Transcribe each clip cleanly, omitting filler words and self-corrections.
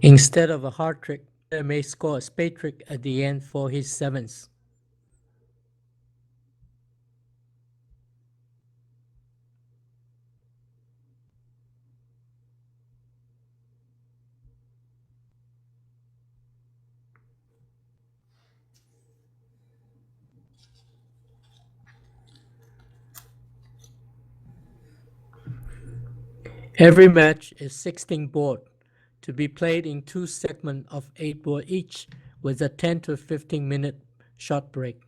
Instead of a hard trick, player may score a spade trick at the end for his sevens. Every match is 16 board, to be played in 2 segments of 8 board each, with a 10 to 15 minute short break.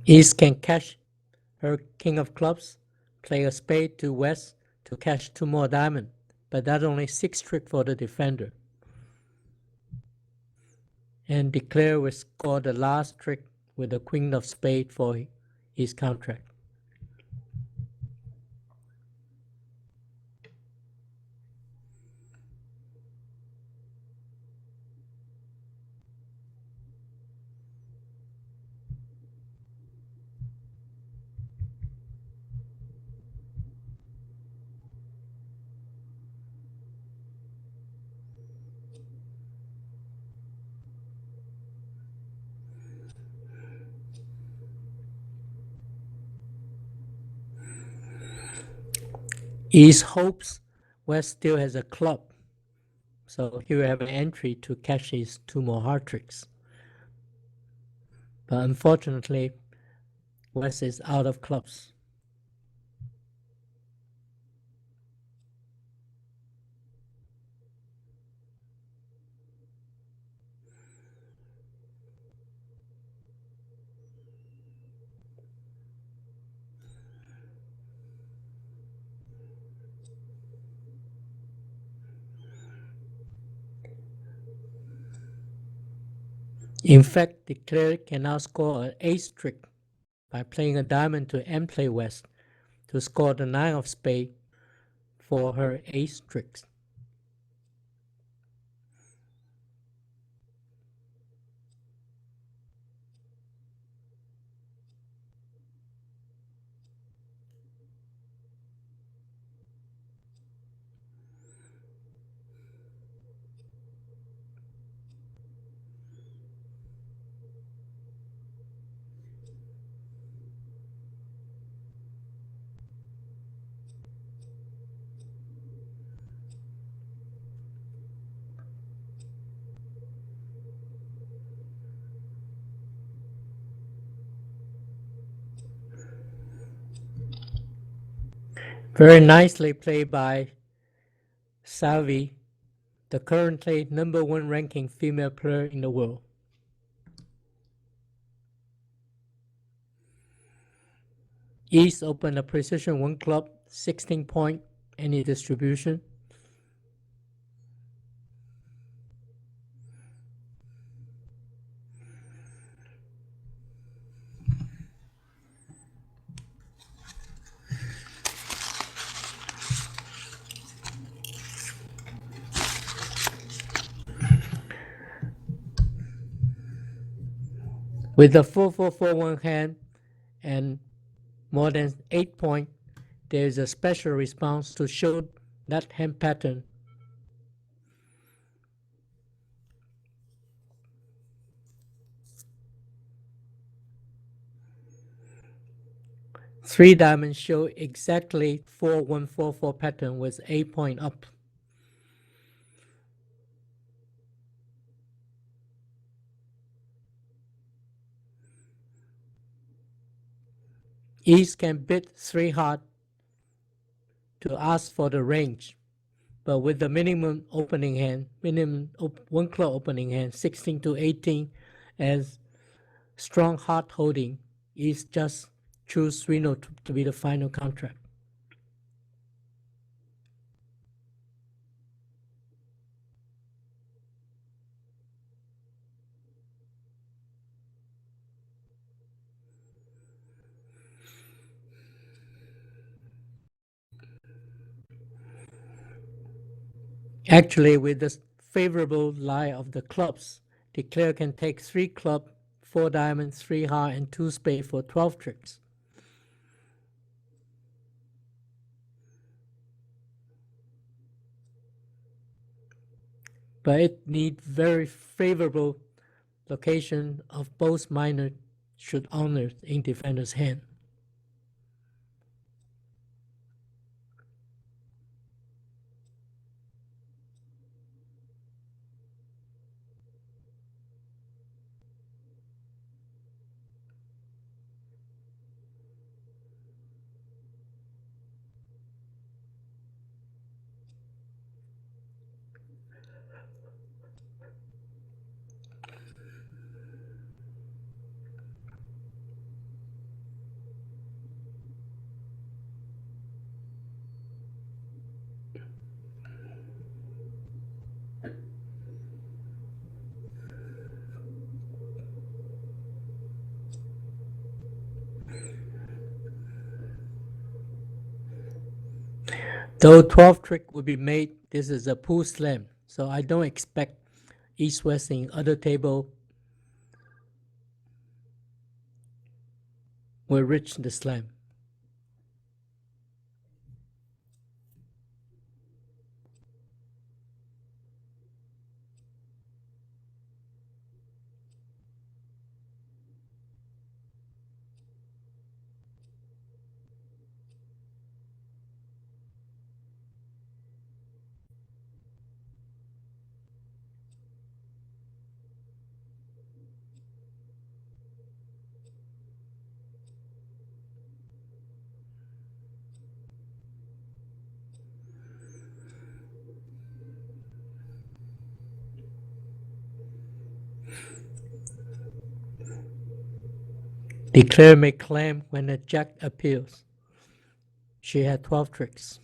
East can cash her king of clubs, play a spade to West to cash 2 more diamonds, but that's only 6 trick for the defender. And declare will score the last trick with the queen of spade for his contract. East hopes West still has a club, so he will have an entry to cash his 2 more hard tricks. But unfortunately, West is out of clubs. In fact, the player can now score an ace trick by playing a diamond to end play West to score the 9 of spade for her ace tricks. Very nicely played by Salvi, the currently #1 ranking female player in the world. East opened a precision 1 club, 16 point, any distribution. With the 4-4-4-1 hand and more than 8 points, there is a special response to show that hand pattern. Three diamonds show exactly 4144 pattern with 8 point up. Each can bid 3 heart to ask for the range, but with the minimum opening hand, one club opening hand, 16 to 18, as strong heart holding, is just choose 3 note to be the final contract. Actually, with the favorable lie of the clubs, the player can take 3 club, 4 diamonds, 3 heart, and 2 spade for 12 tricks. But it needs very favorable location of both minor should honor in defender's hand. Though 12 trick will be made, this is a pool slam, so I don't expect East-West in other table will reach the slam. Declare may claim when a jack appears. She had 12 tricks.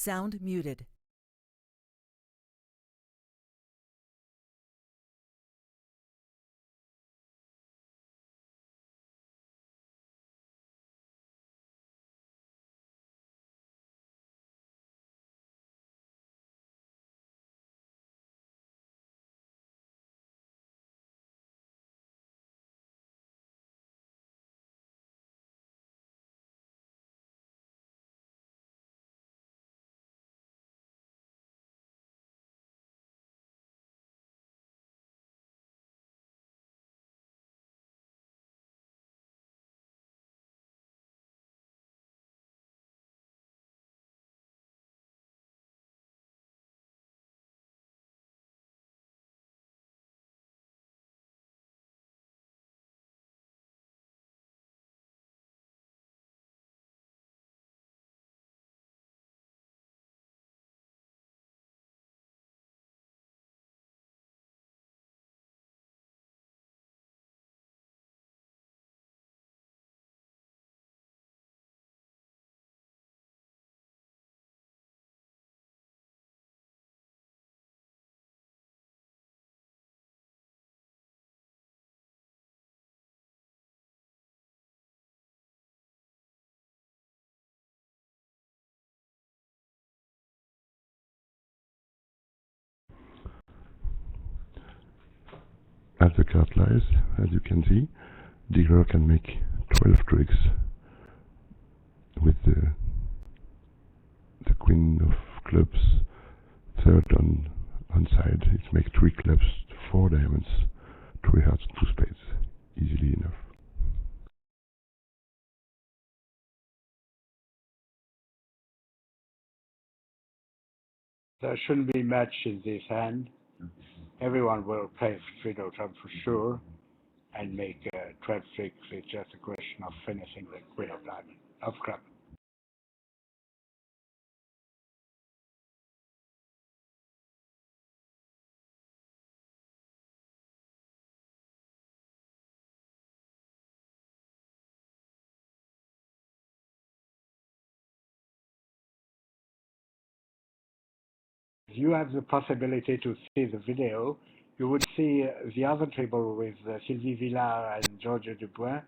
Sound muted. As the card lies, as you can see, dealer can make 12 tricks with the queen of clubs, third on side. It makes 3 clubs, 4 diamonds, 3 hearts, 2 spades, easily enough. There shouldn't be much in this hand. Everyone will play Fiddle Trump for sure and make 12 tricks. It's just a question of finishing the Queen of Diamond, of Club. If you have the possibility to see the video, you would see the other table with Sylvie Villard and Georges Dubois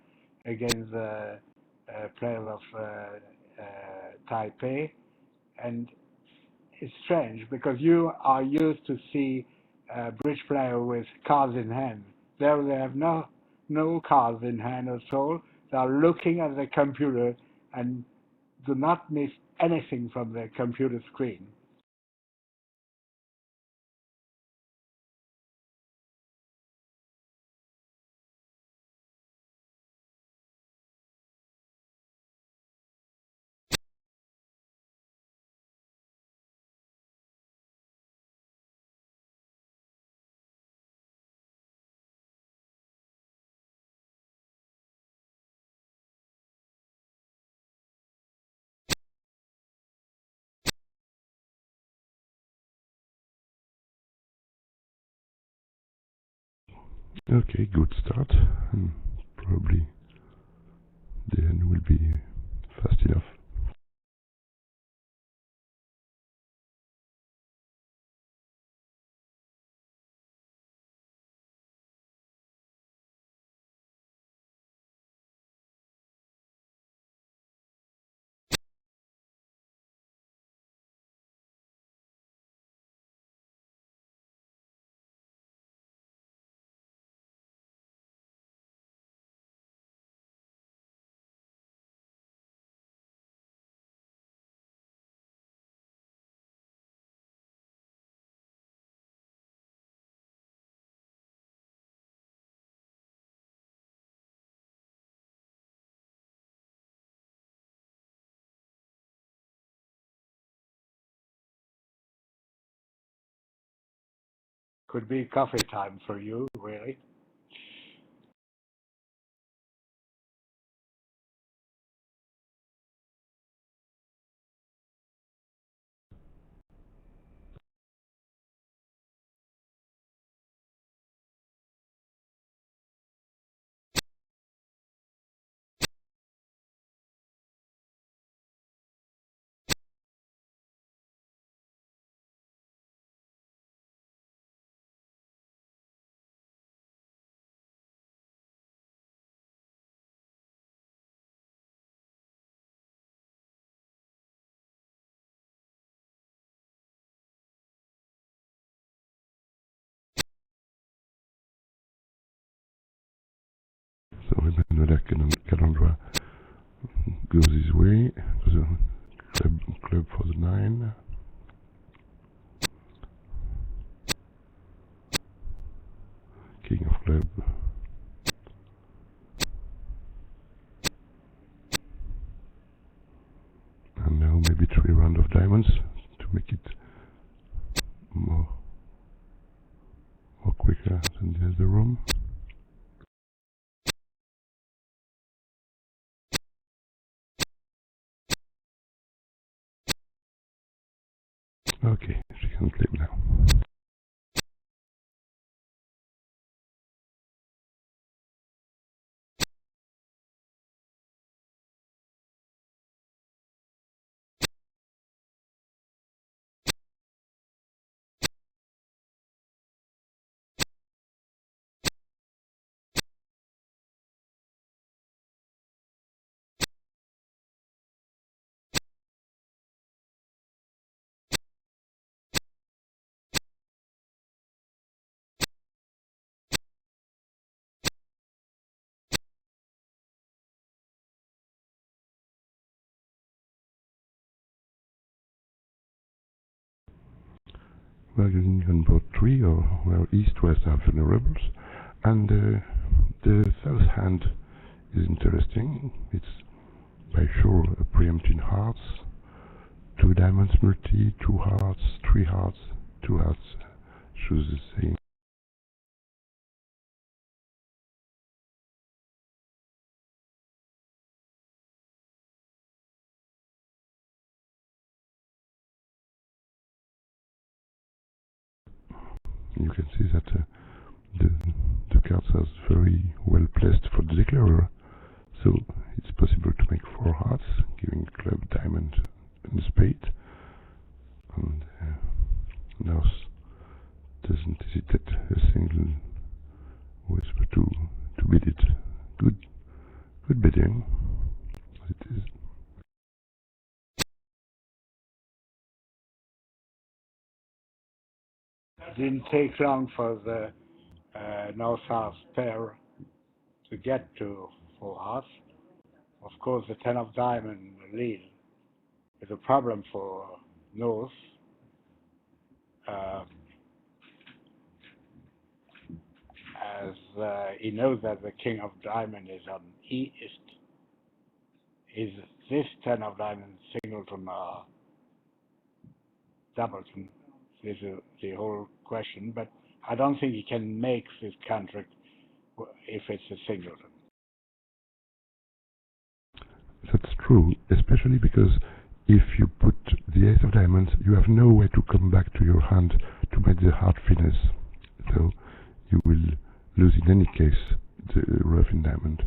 against the player of Taipei. And it's strange because you are used to see a bridge player with cards in hand. There they have no cards in hand at all. They are looking at the computer and do not miss anything from the computer screen. Okay, good start. Probably the end will be fast enough. Could be coffee time for you, really. So remember that Calandra goes his way, the club for the 9. King of club. And now maybe 3 rounds of diamonds to make it more quicker than the other room. Okay, she can claim now. we're using on board 3, or where east-west are vulnerables. And the third hand is interesting. It's by sure a preempting hearts, 2 diamonds multi, 2 hearts, 3 hearts, 2 hearts, choose the same. You can see that the cards are very well placed for the declarer, so it's possible to make 4 hearts, giving club, diamond, and spade. And North doesn't hesitate a single whisper to bid it. Good bidding. It is. It didn't take long for the north-south pair to get to full hearts. Of course, the 10 of diamond lead is a problem for north. As he knows that the king of diamond is on east. Is this 10 of diamond singleton or doubleton? Is the whole question, but I don't think he can make this contract if it's a singleton. That's true, especially because if you put the ace of diamonds, you have no way to come back to your hand to make the hard finish. So you will lose in any case the rough in diamond.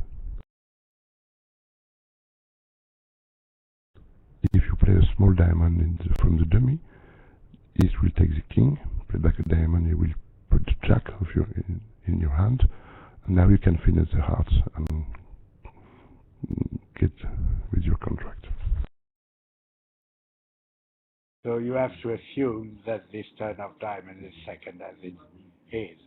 If you play a small diamond from the dummy, East will take the king, play back a diamond, you will put the jack of in your hand, and now you can finish the hearts and get with your contract. So you have to assume that this 10 of diamond is second as it is.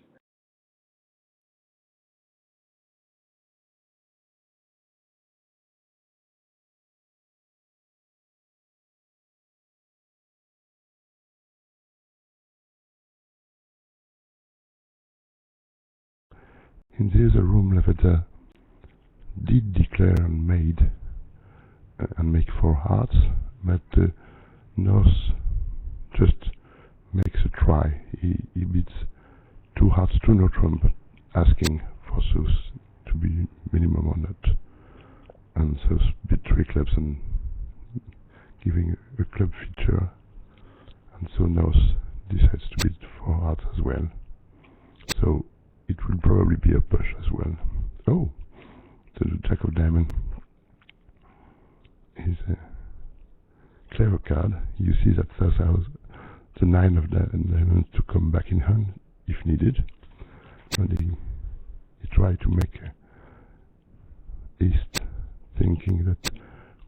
In the other room, Lavazza did declare and make 4 hearts, but North just makes a try. He bids 2 hearts to no trump, asking for those to be minimum or not, and so bid 3 clubs and giving a club feature, and so North decides to bid 4 hearts as well. So it will probably be a push as well. Oh, the jack of diamond is a clever card. You see that South allows the 9 of diamonds to come back in hand if needed. And he tried to make East thinking that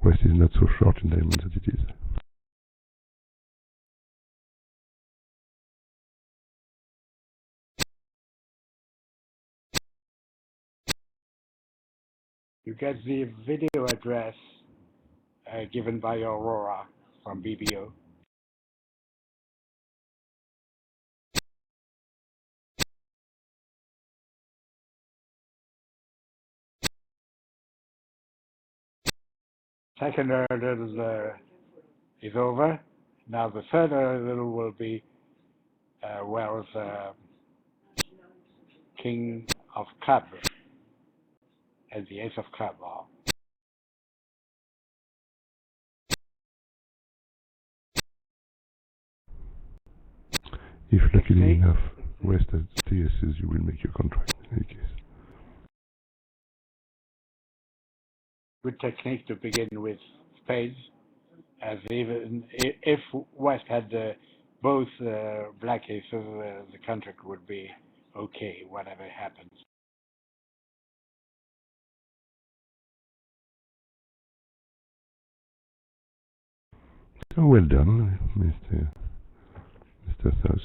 West is not so short in diamonds as it is. You get the video address given by Aurora from BBO. Second hurdle is over. Now the third hurdle will be where the king of club and the ace of club are. If luckily enough West has the aces, you will make your contract in any case. Good technique to begin with spades, as even if West had both black aces, the contract would be okay, whatever happens. So well done, Mr. Thus.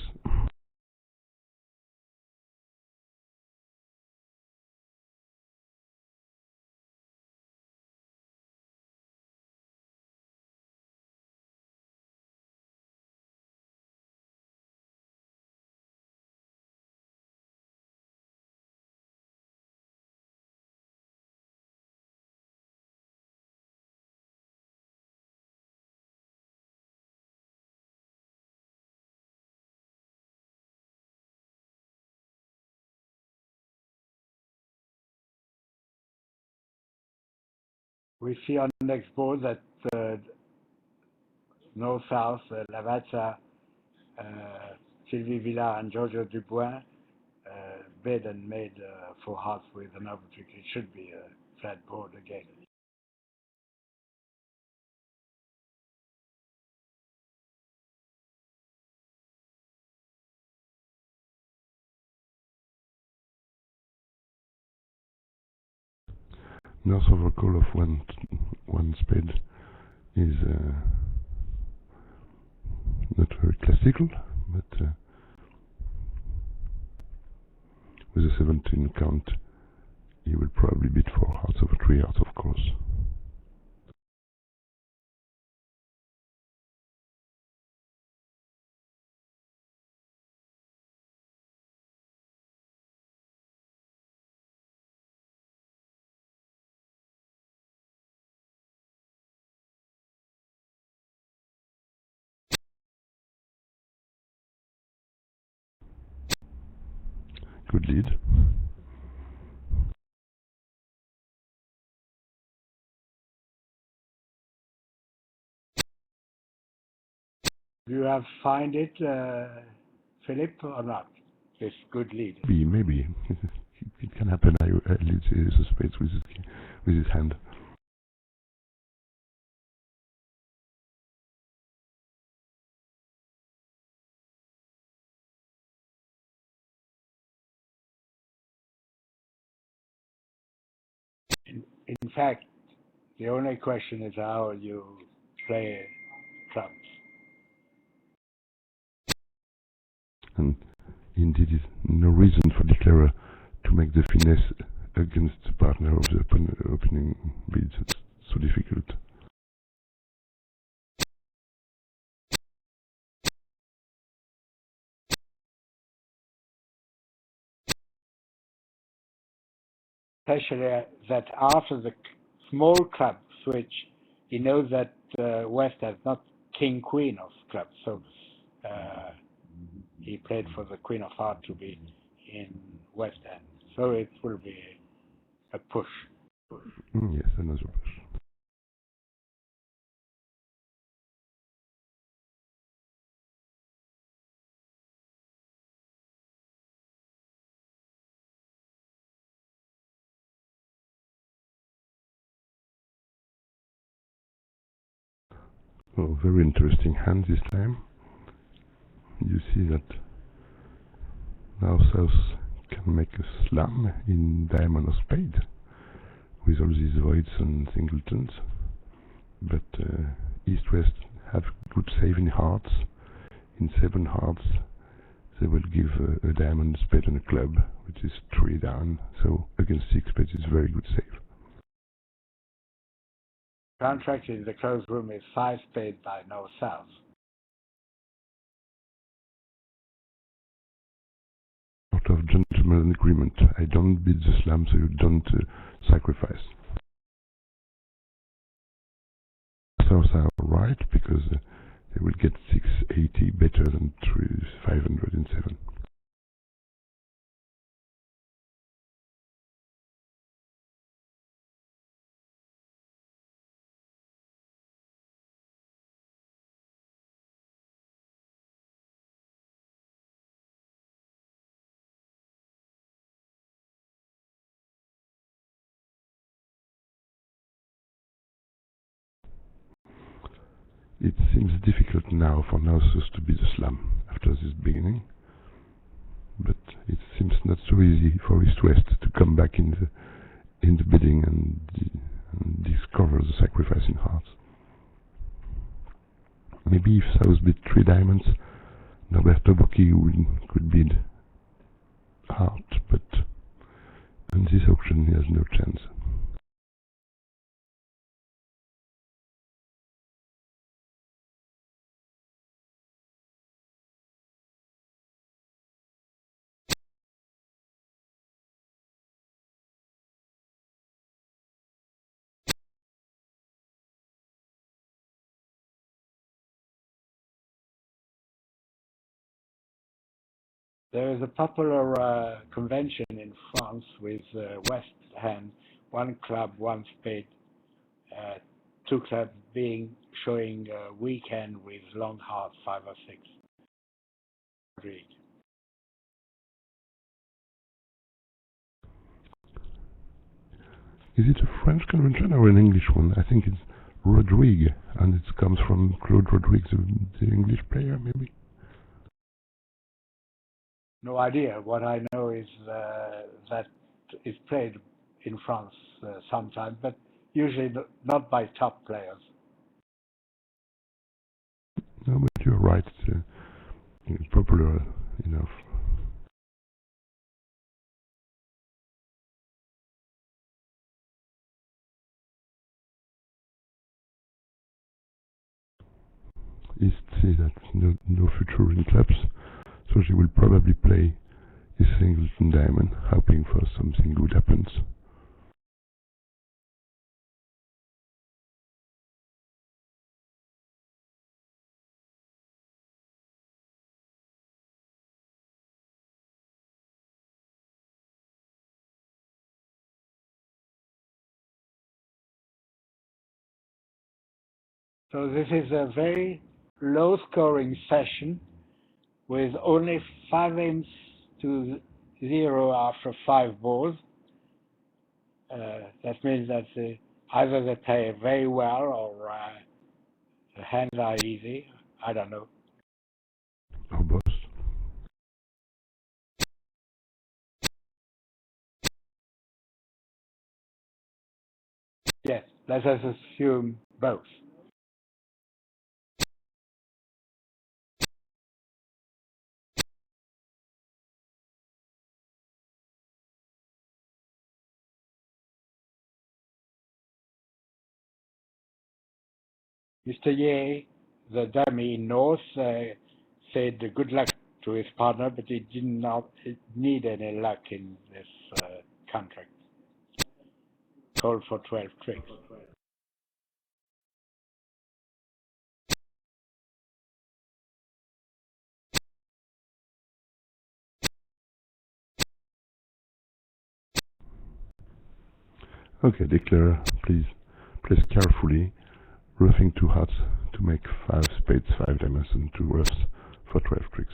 We see on the next board that north-south, Lavazza, Sylvie Villa and Giorgio Dubois bid and made 4 hearts with an Owbc. It should be a flat board again. North of a call of one spade is not very classical, but with a 17 count, he will probably beat 4 hearts over 3 hearts, of course. Good lead. Do you have find it, Philip, or not? This good lead. Maybe. It can happen. I lead the spades with his hand. In fact, the only question is how you play clubs. And indeed, is no reason for declarer to make the finesse against the partner of the opening bids. It's so difficult. Especially that after the small club switch, he knows that West has not king queen of clubs, so he played for the queen of heart to be in West hand. So it will be a push. Yes, another push. Oh, very interesting hand this time. You see that now South can make a slam in diamond or spade with all these voids and singletons, but East-West have good save in hearts. In 7 hearts they will give a diamond, spade and a club, which is 3 down, so against 6 spades it's very good save. Contract in the closed room is 5 spade by north-south. Out of gentleman agreement, I don't bid the slam, so you don't sacrifice. South are right, because they will get 680 better than 507. It seems difficult now for Northus to beat the slam after this beginning, but it seems not so easy for East-West to come back in the bidding and discover the sacrifice in hearts. Maybe if South bid 3 diamonds, Norberto Bocchi could bid heart, but in this auction he has no chance. There is a popular convention in France with West hand, 1 club, 1 spade, two clubs showing a weekend with long hearts 5 or 6. Agreed. Is it a French convention or an English one? I think it's Rodrigue, and it comes from Claude Rodrigue, the English player, maybe? No idea. What I know is that it's played in France sometimes, but usually not by top players. No, but you're right. It's popular enough. East say that no future in clubs, so she will probably play his Singleton Diamond, hoping for something good happens. So this is a very low-scoring session with only 5 aims to 0 after 5 balls. That means that either they play very well or the hands are easy. I don't know. Our boss. Yes, let us assume both. Mr. Ye, the dummy in North, said good luck to his partner, but he did not need any luck in this contract. Called for 12 tricks. Okay, declare, please. Place carefully, roughing 2 hearts to make 5 spades, 5 diamonds, and 2 roughs for 12 tricks.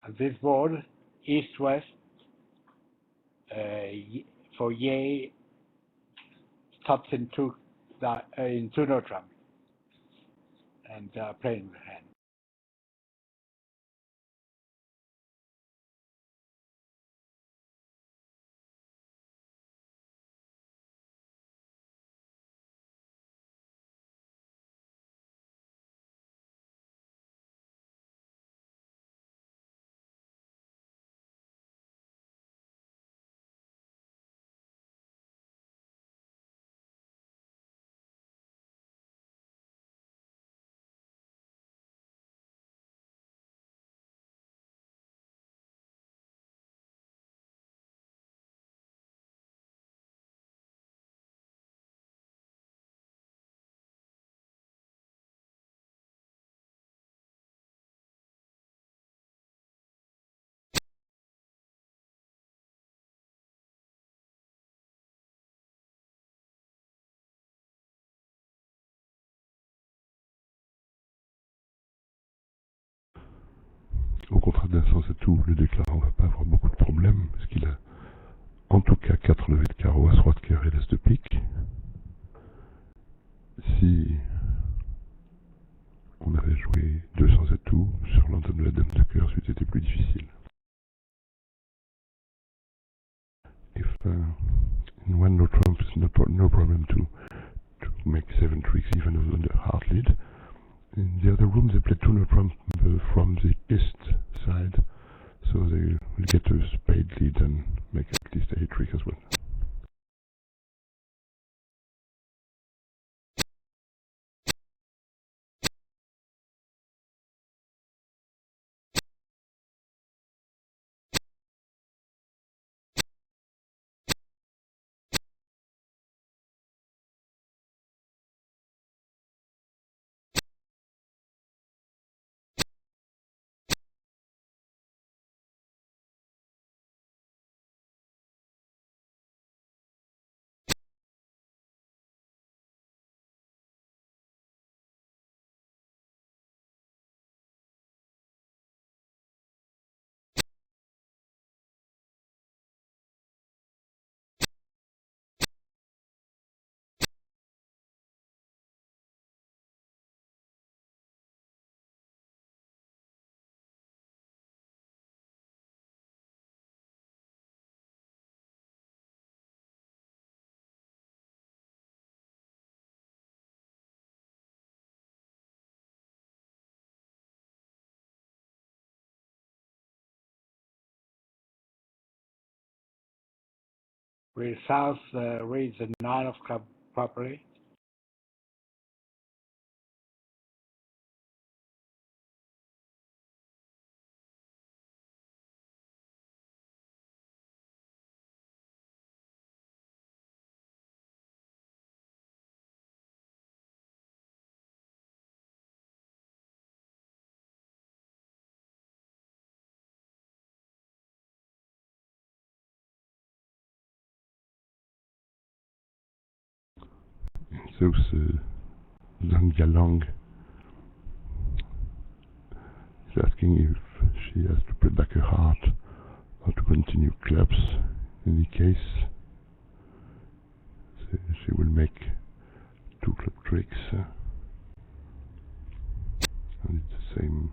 And this board, east-west, for Ye, stops in two neutral, and playing the hand. Au contraire d'un sens à tout, le déclarant va pas avoir beaucoup de problèmes, parce qu'il a en tout cas 4 levées de carreau, as roi de cœur et l'as de pique. Si on avait joué 200 atouts sur l'entame de la dame de cœur, c'eût été plus difficile. in one no trump, it's no problem to make 7 tricks even on the hard lead. In the other room, they play 2 no trump from the east side, so they will get a spade lead and make at least a trick as well. Will South read the 9 of club properly? Those Zhang Long is asking if she has to play back her heart or to continue clubs. In any case, she will make 2 club tricks, and it's the same.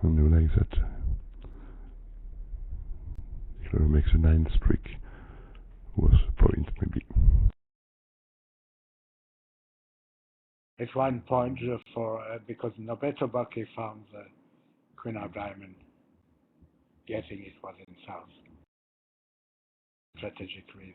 And you like that Clever makes a 9th trick was a point maybe. It's 1 point for because Nobeto Bucky found the Queen of Diamond, guessing it was in South. Strategic reason.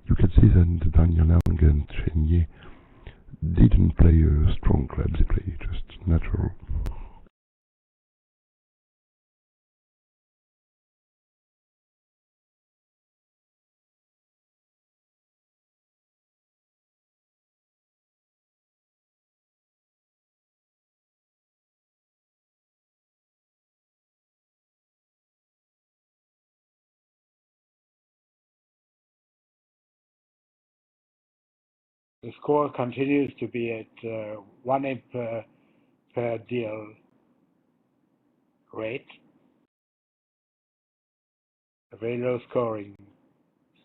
You can see that Daniel Lang and Chenier didn't play a strong club, they play just natural. The score continues to be at 1 imp per deal rate. A very low scoring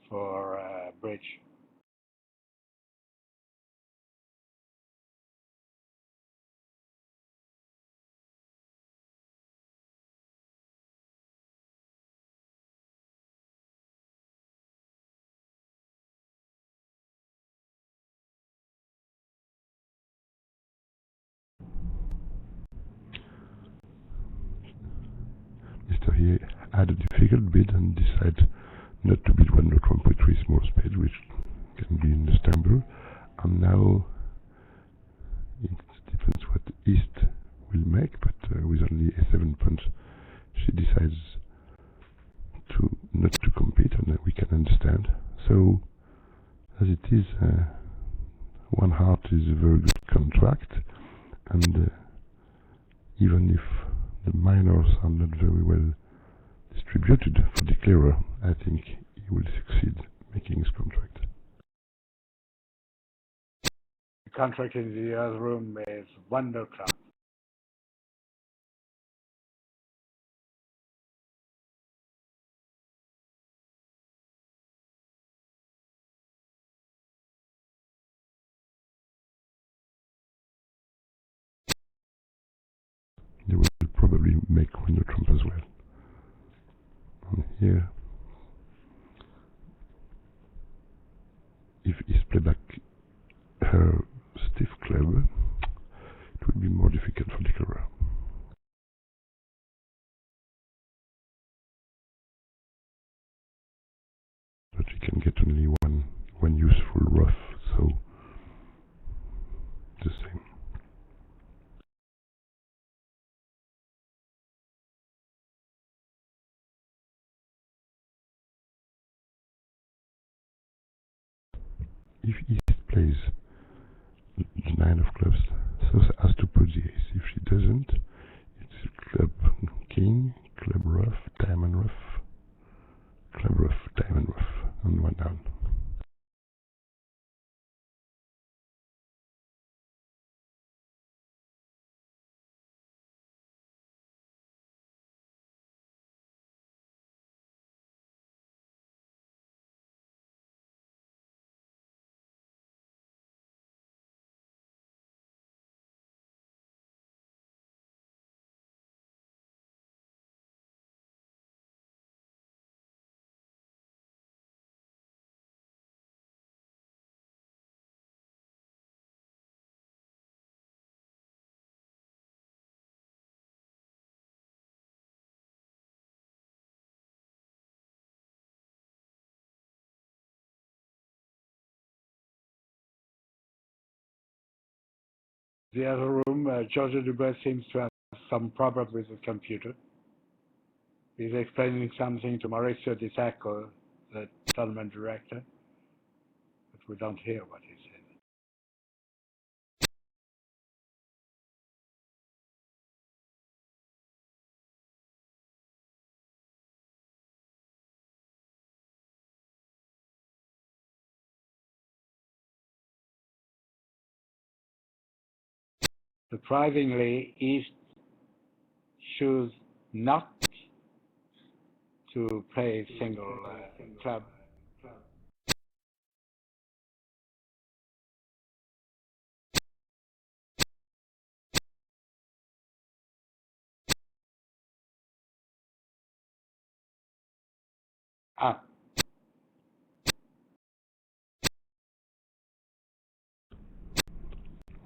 for bridge. Mr. He had a difficult bid and decided not to bid 1 no trump with 3 small spades, which can be understandable. And now It depends what East will make, but with only a 7 punch, she decides to not to compete, and we can understand. So, as it is, one heart is a very good contract, and even if the minors are not very well distributed for declarer, I think he will succeed making his contract. The contract in the other room is 1 no club. They will probably make window trump as well. And here, if East play back her stiff club, it will be more difficult for declarer. But we can get only one useful rough, so the same. If East plays the 9 of clubs, so as to put the ace. If she doesn't, it's club king, club rough, diamond rough, club rough, diamond rough, and 1 down. The other room, Georges Dubois seems to have some problem with the computer. He's explaining something to Mauricio Di Sacco, the tournament director, but we don't hear what he says. Surprisingly, East chose not to play single club. Ah,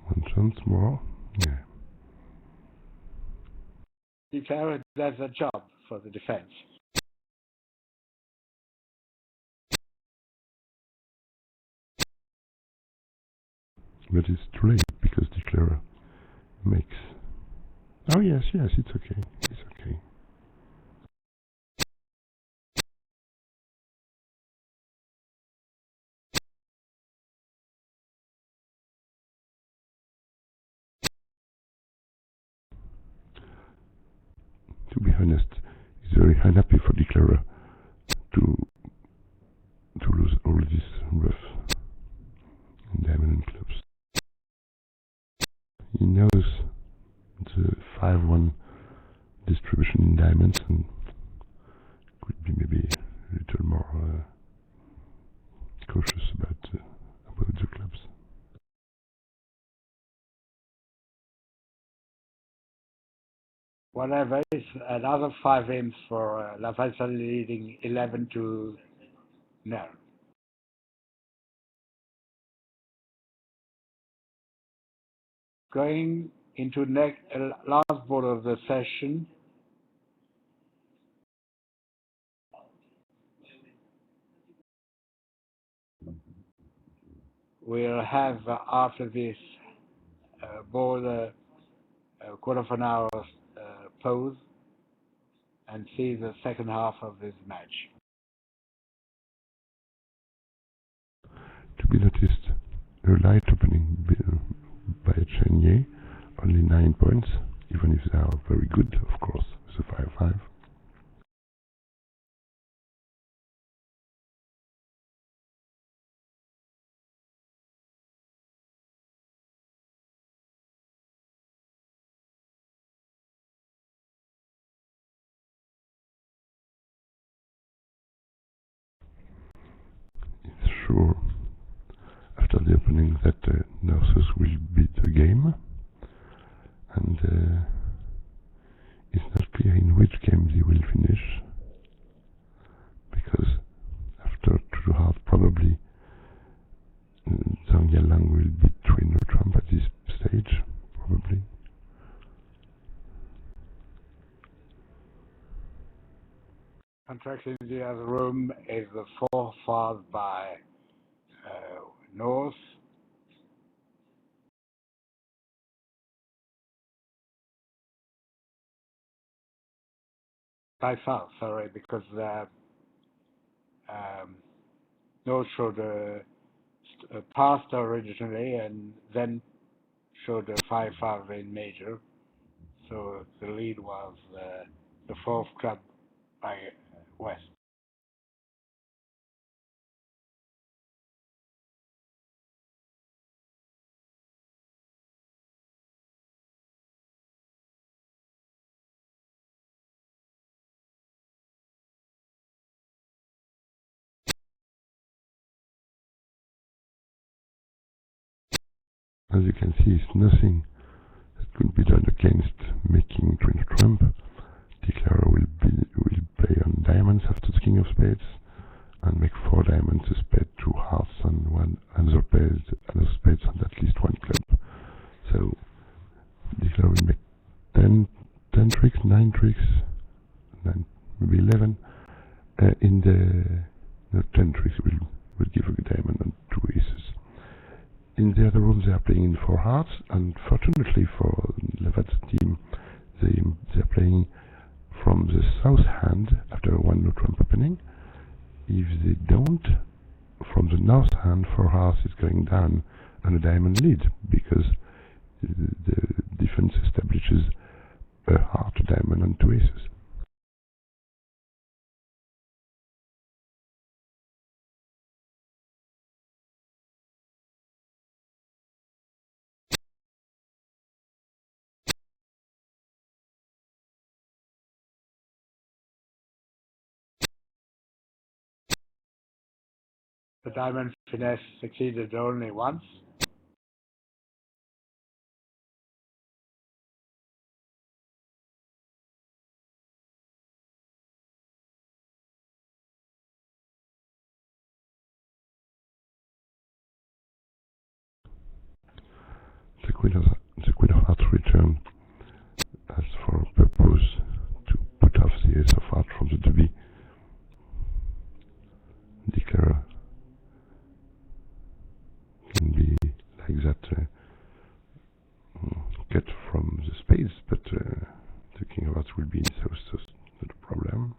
One chance more. Yeah. declare that's a job for the defense. But it's too late because declarer makes. Oh yes, it's okay. It's okay. To be honest, it's very unhappy for declarer to lose all this rough and diamond and clubs. He knows the 5-1 distribution in diamonds and could be maybe a little more cautious about the clubs. Whatever, it's another 5 games for Lavazza leading 11-0. Going into last board of the session, we'll have after this bowl a quarter of an hour pause and see the second half of this match. To be noticed, a light opening by Chenier, only 9 points, even if they are very good, of course, with a 5-5. It's sure, after the opening, that nurses will beat the game, and it's not clear in which game they will finish, because after 2 half, probably Zhang Yalang will beat Twin Trump at this stage, probably. Contracting in the other room is the 4-5 by North. By South, sorry, because North showed a past originally and then showed a 5-5 in major. So the lead was the 4th club by West. As you can see, it's nothing that could be done against making Twin Trump. Declarer will play on diamonds after the king of spades and make 4 diamonds, a spade, 2 hearts, and another spades, and at least 1 club. So Declarer will make 10 tricks, 9 tricks, maybe 11. In the 10 tricks will give a diamond and 2 aces. In the other room, they are playing in 4 hearts, and fortunately for Lavazza team, they are playing from the south hand after 1 no trump opening. If they don't, from the north hand, 4 hearts is going down on a diamond lead, because the defense establishes a heart, a diamond, and 2 aces. The diamond finesse succeeded only once. The Queen of Hearts return as for a purpose to put off the Ace of Hearts from the debut. Declarer can be like that, cut from the spades, but the King of Hearts will be in south, so it's not a problem.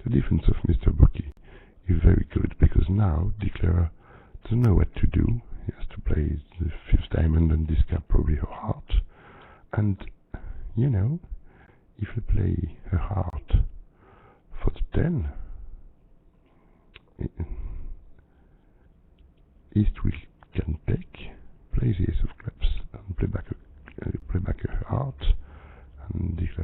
The defense of Mr. Bucky is very good, because now Declarer doesn't know what to do. He has to play the 5th diamond and discard probably a heart. And, you know, if you play a heart for the 10, East can take, play the Ace of Clubs, and play back a heart, and Declarer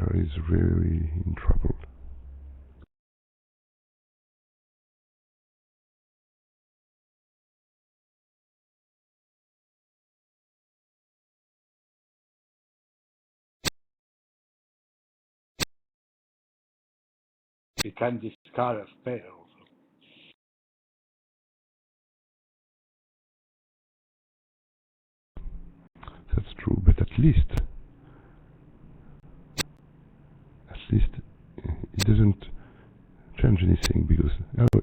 You can discard a spade also. That's true, but at least it doesn't change anything, because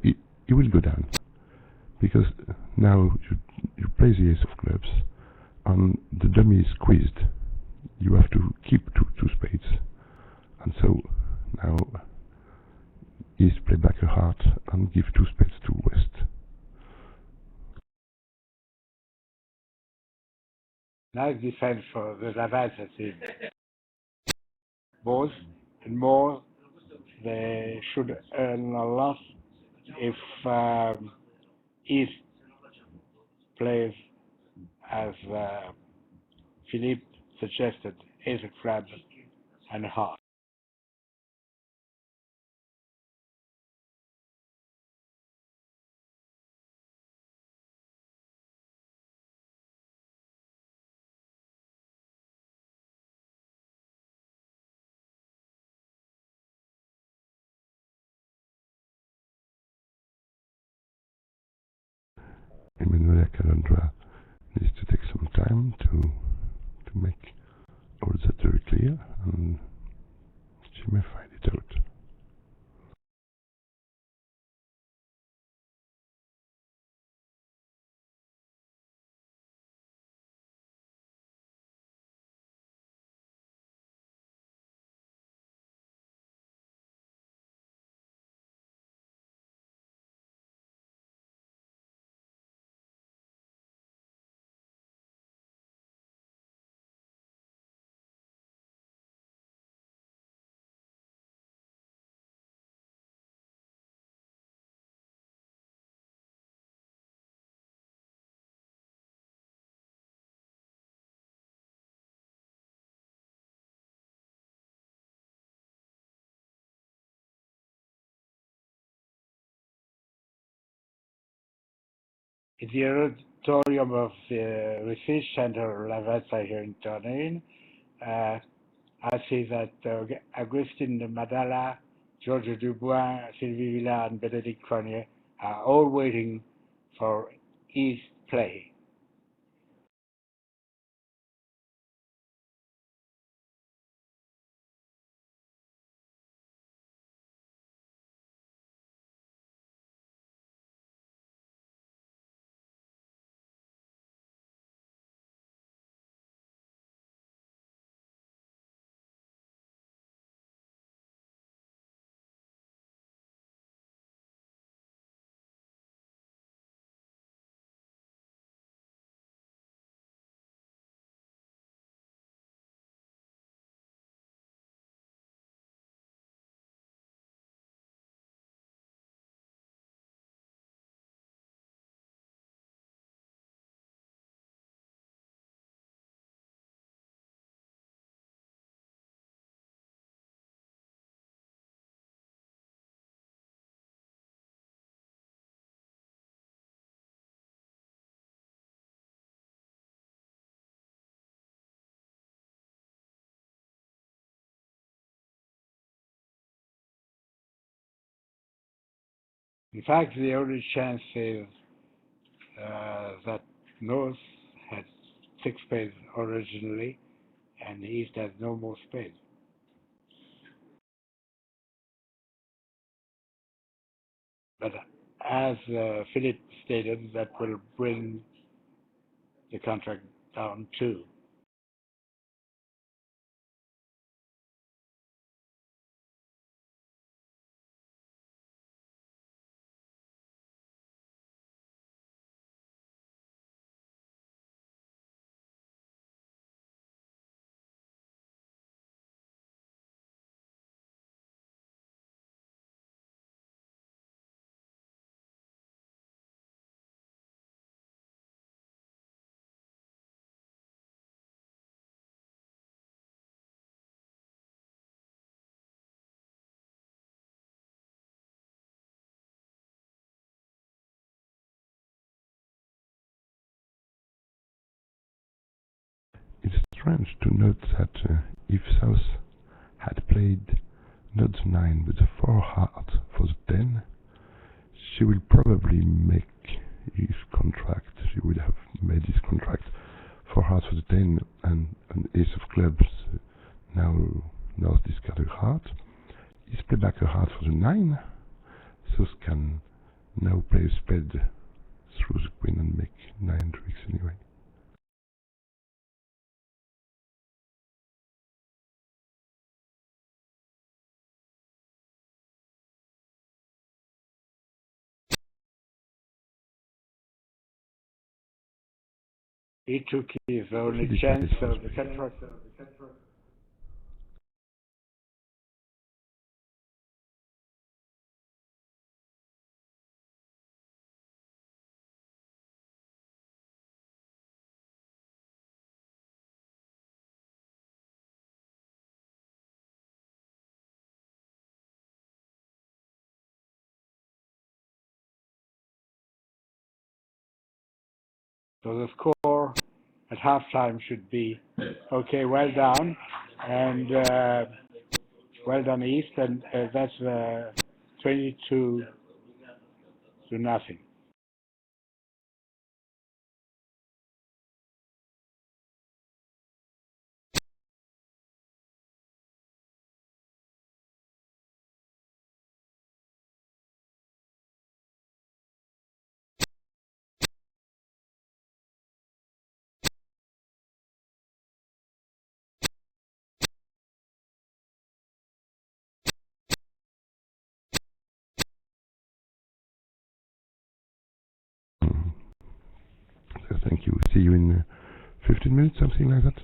it will go down, because now you play the ace of clubs and the dummy is squeezed. You have to keep two spades, and so now East play back a heart and give two spades to West. Nice defense for the Lavazza team. Both and more, they should earn a lot if East plays as Philippe suggested, ace of clubs and a heart. Emmanuel Calandra needs to take some time to make all that very clear, and she may find it out. In the auditorium of the Research Center Lavazza here in Turin, I see that Agustin Madala, Georges Dubois, Sylvie Villa, and Benedict Cronier are all waiting for East play. In fact, the only chance is that North had 6 spades originally, and East has no more spades. But as Philip stated, that will bring the contract down too. It's strange to note that if South had played not the 9 but the 4 hearts, thus can now play a spade through the queen and make 9 tricks anyway. E2 key is the only He chance, decided so for the spade. central. So the score at halftime should be, okay, well done, and well done East, and that's 22 to nothing. Mm. So thank you. See you in 15 minutes, something like that.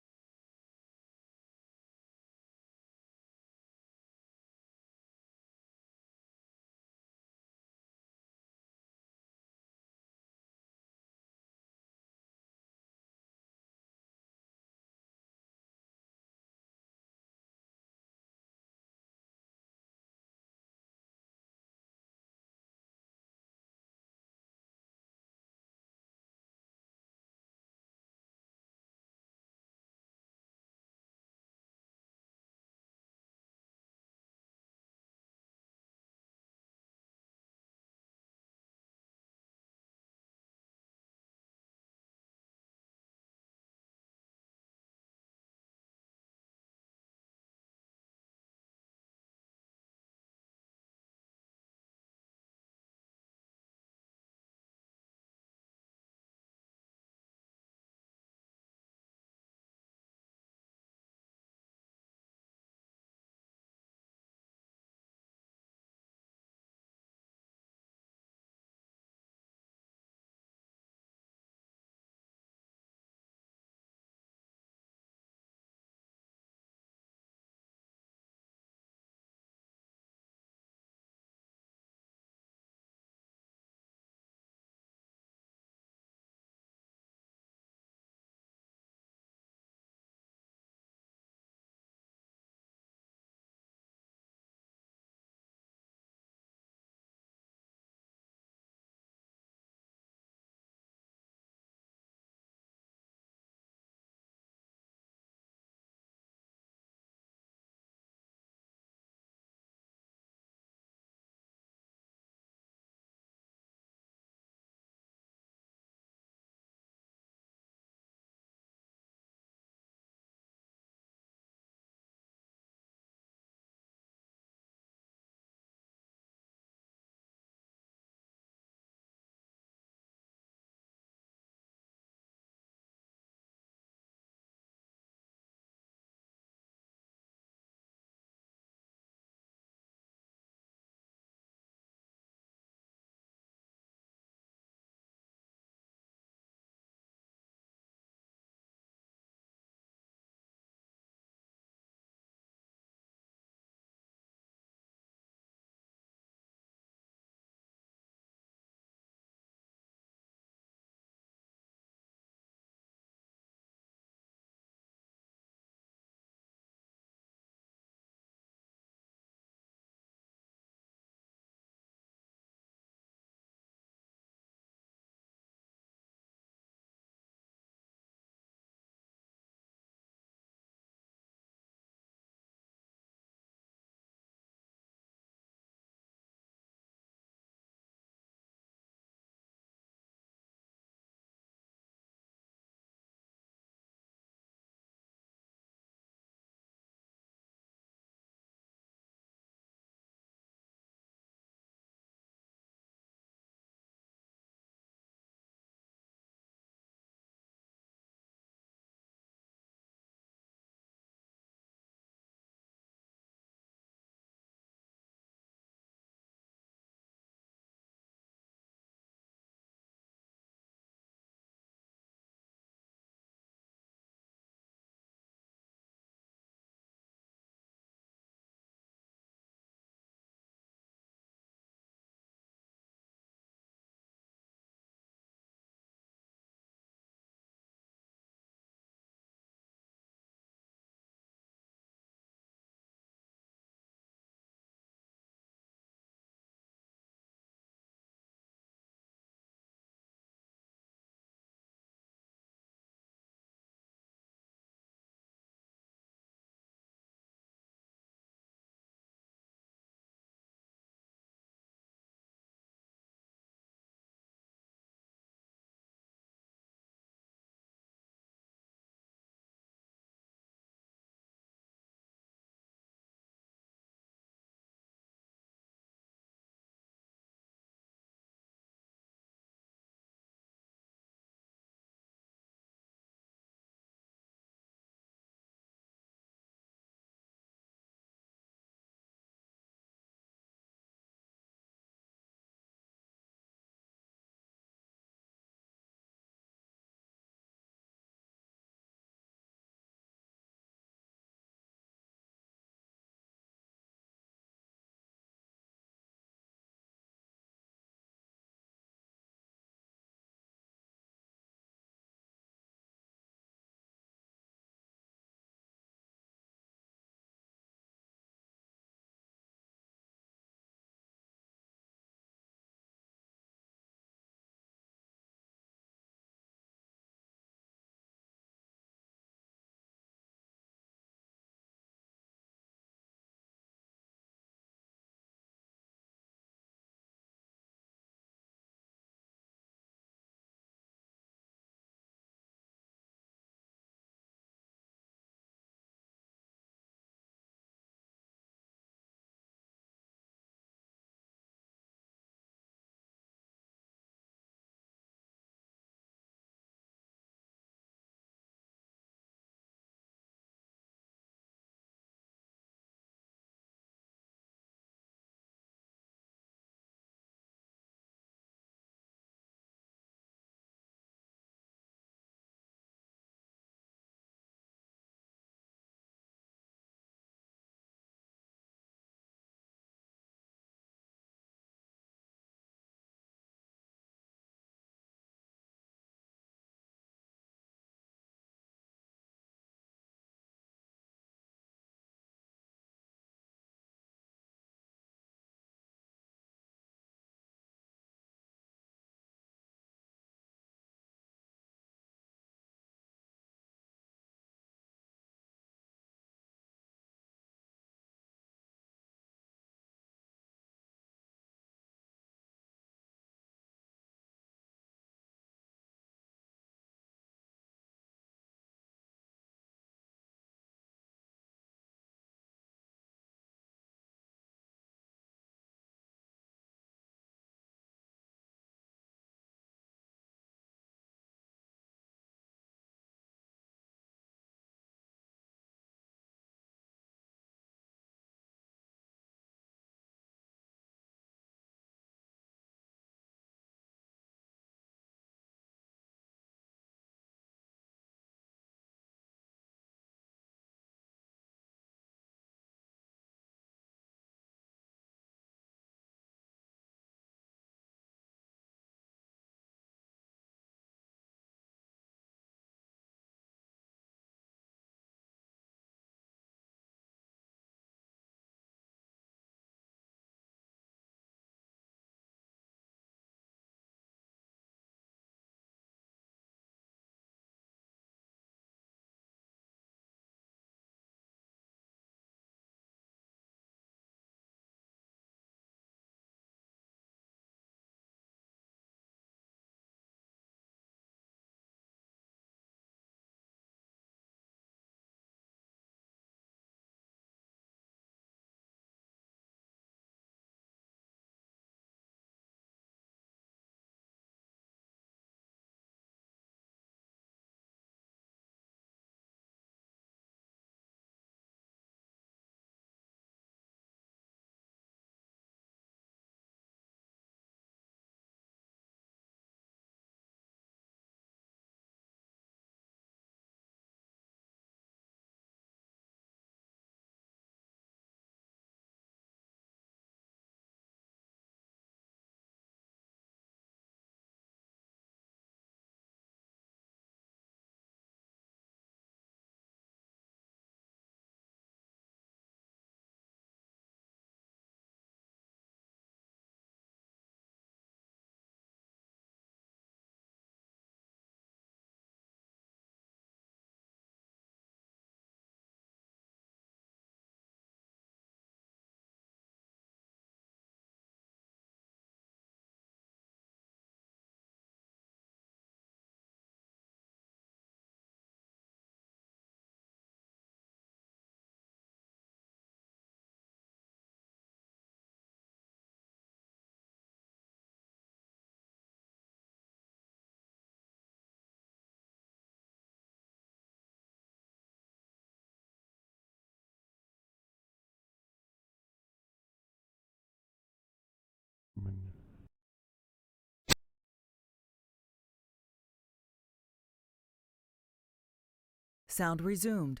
Sound resumed.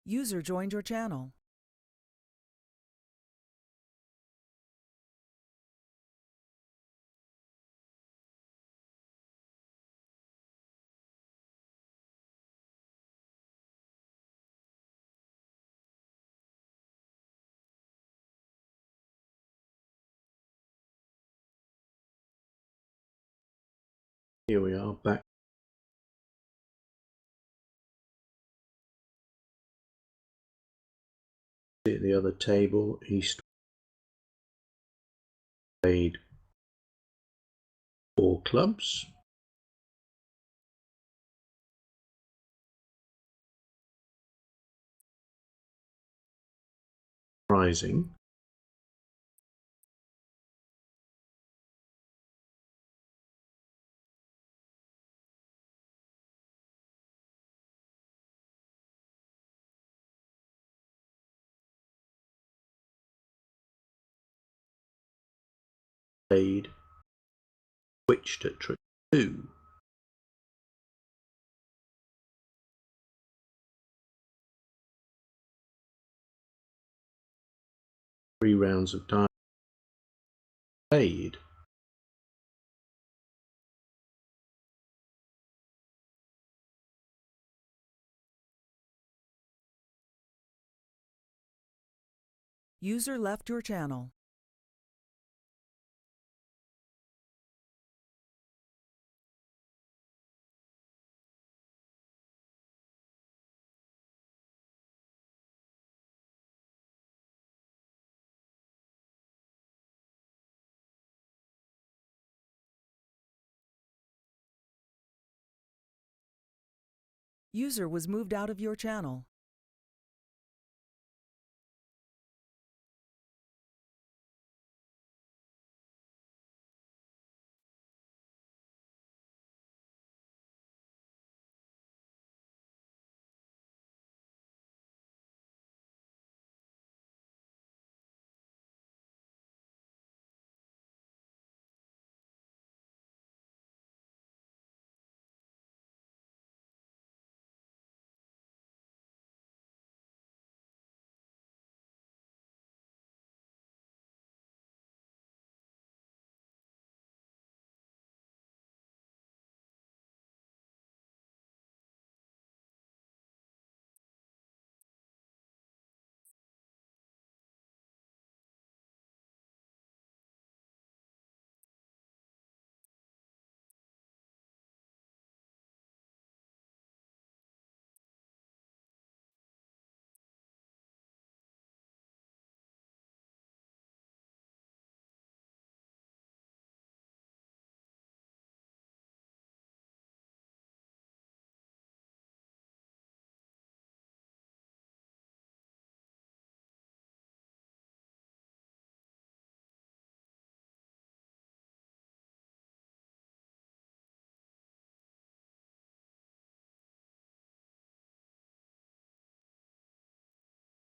User joined your channel. we are back. At the other table, East played 4 clubs. Rising. Played, switched at trick 2. Three rounds of time played. User left your channel. User was moved out of your channel.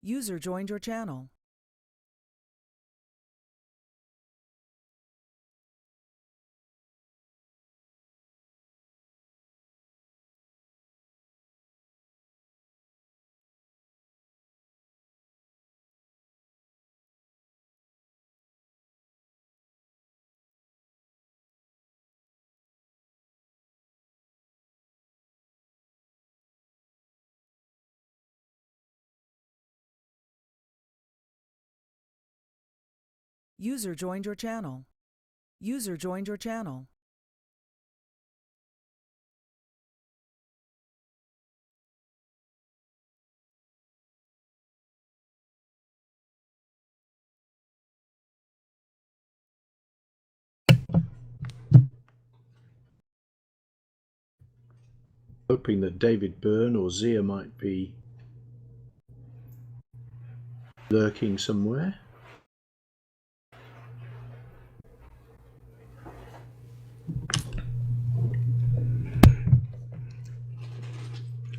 User joined your channel. User joined your channel. User joined your channel. Hoping that David Byrne or Zia might be lurking somewhere.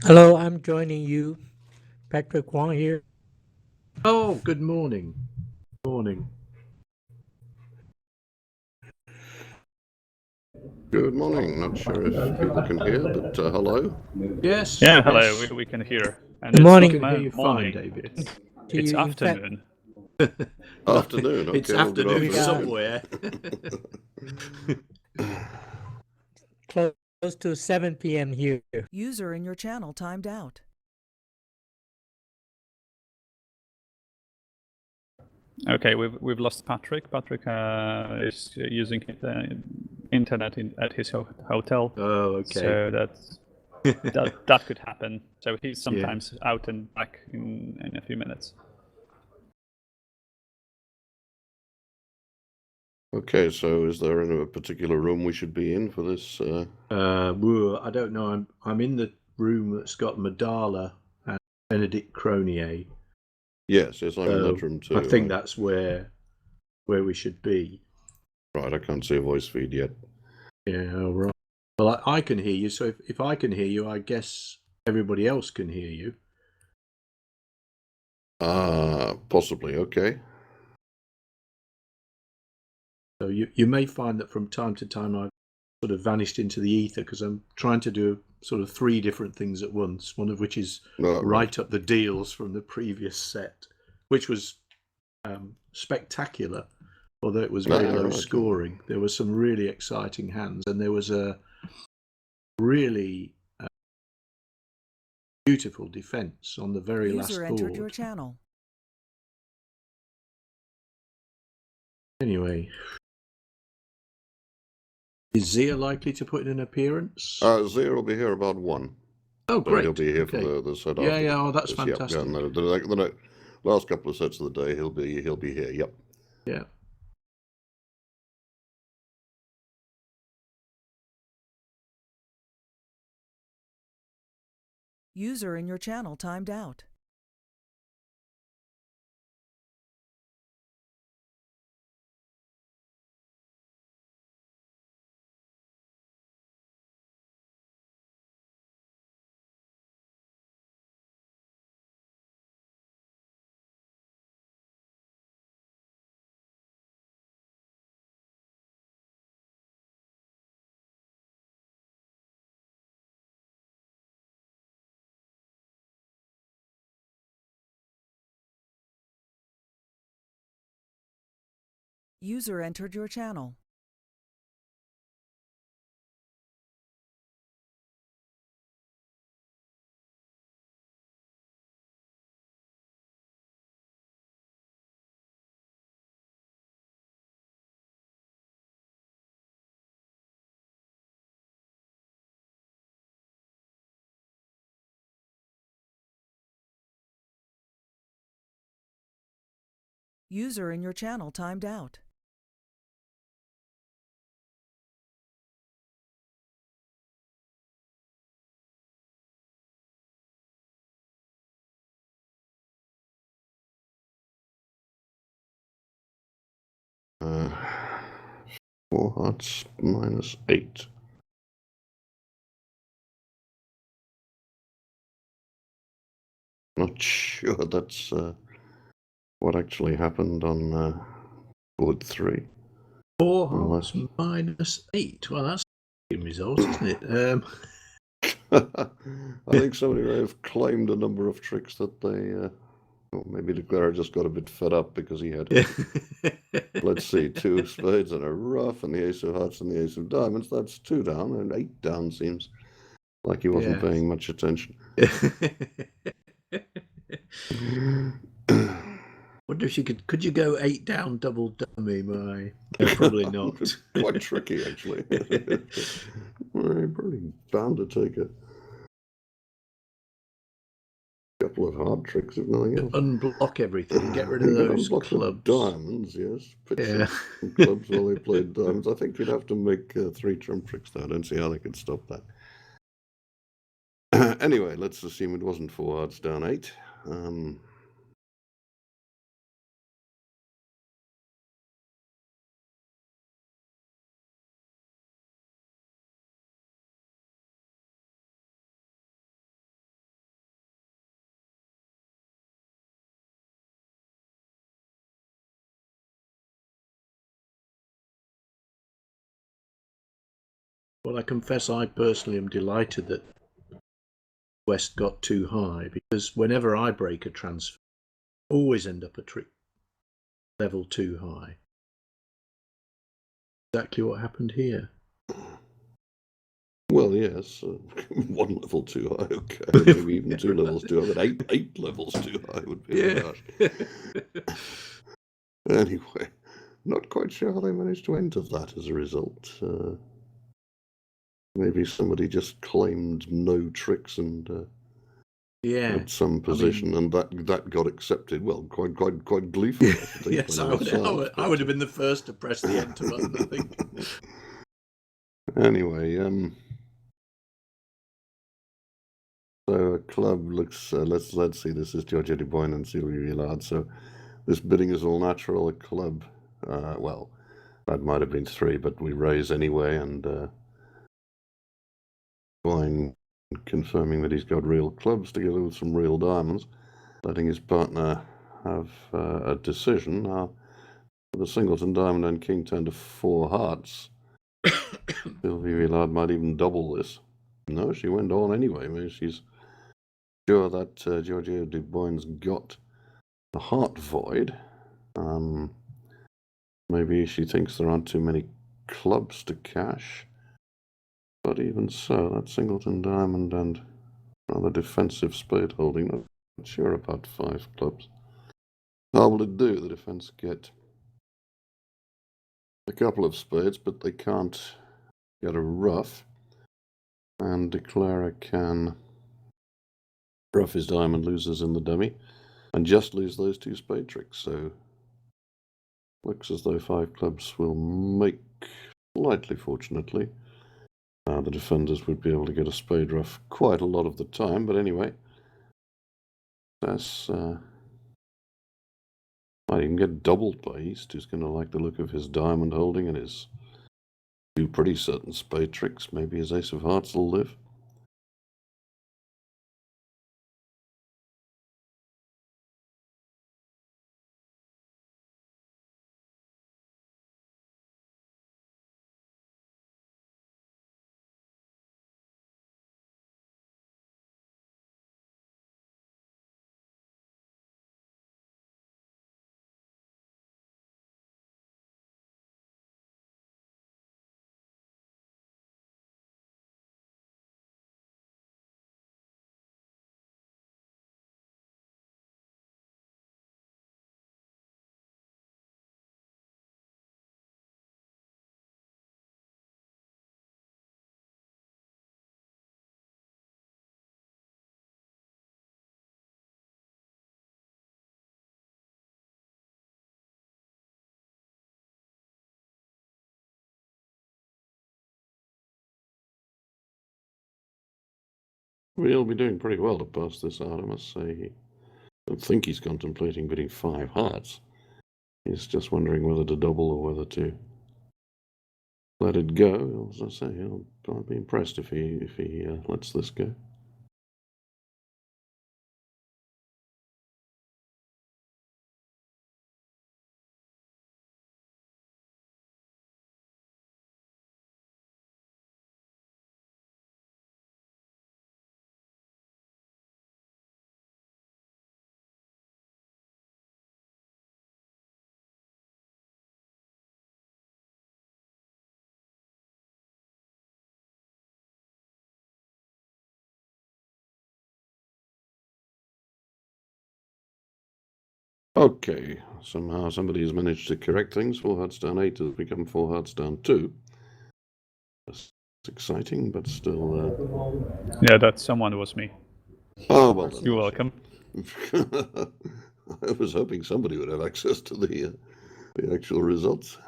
Hello, I'm joining you. Patrick Wong here. Oh, good morning. Morning. Good morning. Not sure if people can hear, but hello. Yes. Yeah, hello. Yes. We can hear. And Good it's morning. We not can hear you morning. fine, David. To It's you. In fact, afternoon. Afternoon. Okay, It's well, good afternoon afternoon. somewhere. close to 7 p.m. here. User in your channel timed out. Okay, we've lost Patrick. Patrick is using internet at his hotel. Oh, okay. So that could happen. So he's sometimes out and back in a few minutes. Okay, so is there a particular room we should be in for this? I don't know. I'm in the room that's got Madala and Benedict Cronier. Yes, I'm in that room too. I think that's where we should be. Right, I can't see a voice feed yet. Yeah, right. Well, I can hear you, so if I can hear you, I guess everybody else can hear you. Possibly, okay. So you may find that from time to time I've sort of vanished into the ether because I'm trying to do sort of 3 different things at once, one of which is write up the deals from the previous set, which was spectacular, although it was very low scoring. There were some really exciting hands, and there was a really beautiful defense on the very last board. User entered your channel. Anyway, is Zia likely to put in an appearance? Zia will be here about 1. Oh, great. So he'll be here for the set after. Yeah. Oh, that's fantastic. Yeah, the last couple of sets of the day, he'll be here. Yep. Yeah. User in your channel timed out. User entered your channel. User in your channel timed out. Uh, 4 hearts minus 8. Not sure that's what actually happened on board 3. 4 hearts minus 8. Well, that's a result, isn't it? I think somebody may have claimed a number of tricks that they... Well, maybe the declarer just got a bit fed up because he had, let's see, 2 spades and a rough and the ace of hearts and the ace of diamonds. That's 2 down, and 8 down seems like he wasn't paying much attention. Wonder if you could you go 8 down double dummy? Probably not. It's quite tricky, actually. We're pretty bound to take a couple of hard tricks, if nothing else. Unblock everything and get rid of those clubs. Diamonds, yes. Clubs while they played diamonds. I think you'd have to make 3 trump tricks though. I don't see how they could stop that. Anyway, let's assume it wasn't 4 hearts down 8. Well, I confess I personally am delighted that West got too high, because whenever I break a transfer, I always end up a trick level too high. Exactly what happened here. Well, yes, 1 level too high, okay, maybe even 2 levels too high, but 8 levals too high would be harsh. Anyway, not quite sure how they managed to enter that as a result. Maybe somebody just claimed no tricks and had some position, and that got accepted. Well, quite gleefully. I think, yes, I would have been the first to press the enter button, I think. Anyway, so a club looks. Let's see. This is Giorgio de Boyne and Sylvie Villard. So this bidding is all natural. A club. Well, that might have been 3, but we raise anyway, and Boyne confirming that he's got real clubs together with some real diamonds, letting his partner have a decision. Now, the singleton diamond and king turn to 4 hearts. Sylvie Villard might even double this. No, she went on anyway. Maybe she's sure that Giorgio de Boyne's got a heart void. Maybe she thinks there aren't too many clubs to cash. But even so, that singleton diamond and rather defensive spade holding, not sure about 5 clubs. How will it do? The defense get a couple of spades, but they can't get a ruff. And declarer can ruff his diamond, loses in the dummy, and just lose those 2 spade tricks. So looks as though 5 clubs will make, slightly fortunately. The defenders would be able to get a spade ruff quite a lot of the time, but anyway, that's might even get doubled by East, who's going to like the look of his diamond holding and his 2 pretty certain spade tricks. Maybe his ace of hearts will live. We'll be doing pretty well to pass this out, I must say. I don't think he's contemplating bidding 5 hearts. He's just wondering whether to double or whether to let it go. As I say, I'll be impressed if he lets this go. Okay, somehow somebody has managed to correct things. 4 hearts down 8 has become 4 hearts down 2. That's exciting, but still... Yeah, that someone was me. Oh, well done. You're welcome. I was hoping somebody would have access to the actual results.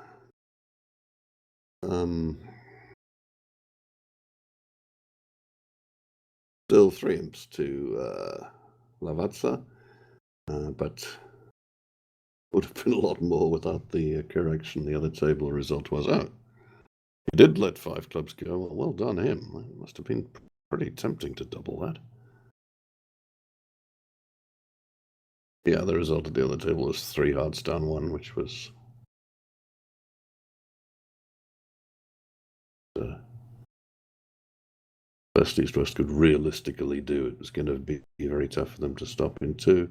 Still 3 imps to Lavazza, but would have been a lot more without the correction. The other table result was out. He did let 5 clubs go. Well done him. It must have been pretty tempting to double that. Yeah, the result of the other table was 3 hearts down 1, which was best East West could realistically do. It was going to be very tough for them to stop in 2.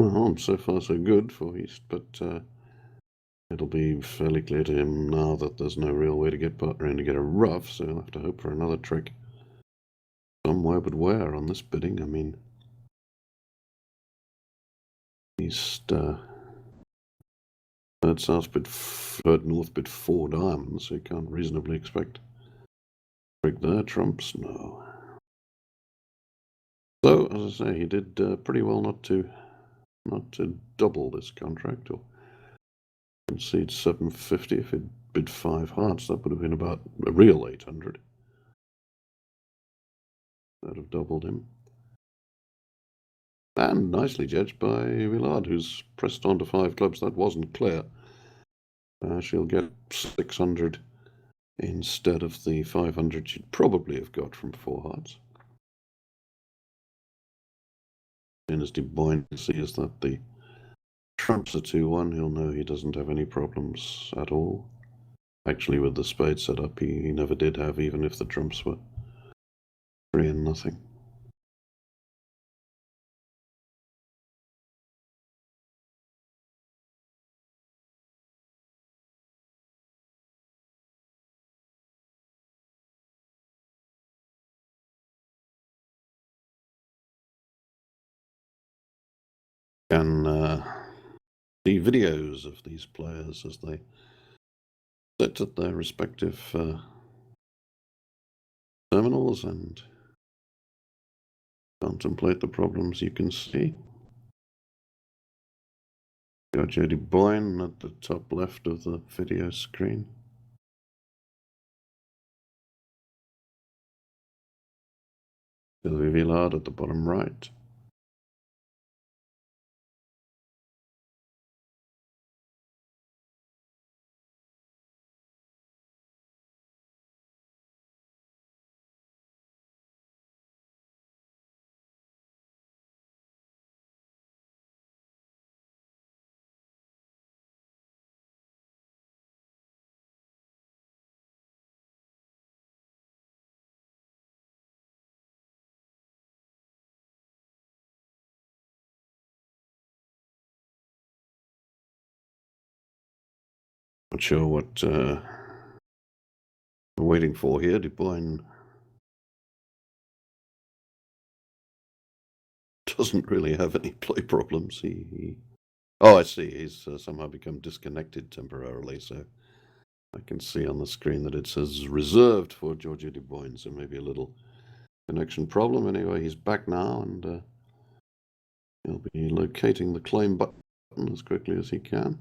Well, so far so good for East, but it'll be fairly clear to him now that there's no real way to get around to get a rough, so he'll have to hope for another trick somewhere, but where on this bidding? I mean, East third south bid, third north bid 4 diamonds, so you can't reasonably expect trick there. Trumps, no. So, as I say, he did pretty well not to double this contract or concede 750. If he'd bid 5 hearts, that would have been about a real 800. That'd have doubled him. And nicely judged by Villard, who's pressed on to 5 clubs. That wasn't clear. She'll get 600 instead of the 500 she'd probably have got from 4 hearts. And as Boyne sees that the trumps are 2-1, he'll know he doesn't have any problems at all. Actually, with the spade set up, he never did have, even if the trumps were 3-0. Can see videos of these players as they sit at their respective terminals and contemplate the problems you can see. Got Jody Boyne at the top left of the video screen. Sylvie Villard at the bottom right. Not sure what we're waiting for here. Boyne doesn't really have any play problems. Oh, I see. He's somehow become disconnected temporarily, so I can see on the screen that it says reserved for Georgia Du Bois, so maybe a little connection problem. Anyway, he's back now, and he'll be locating the claim button as quickly as he can.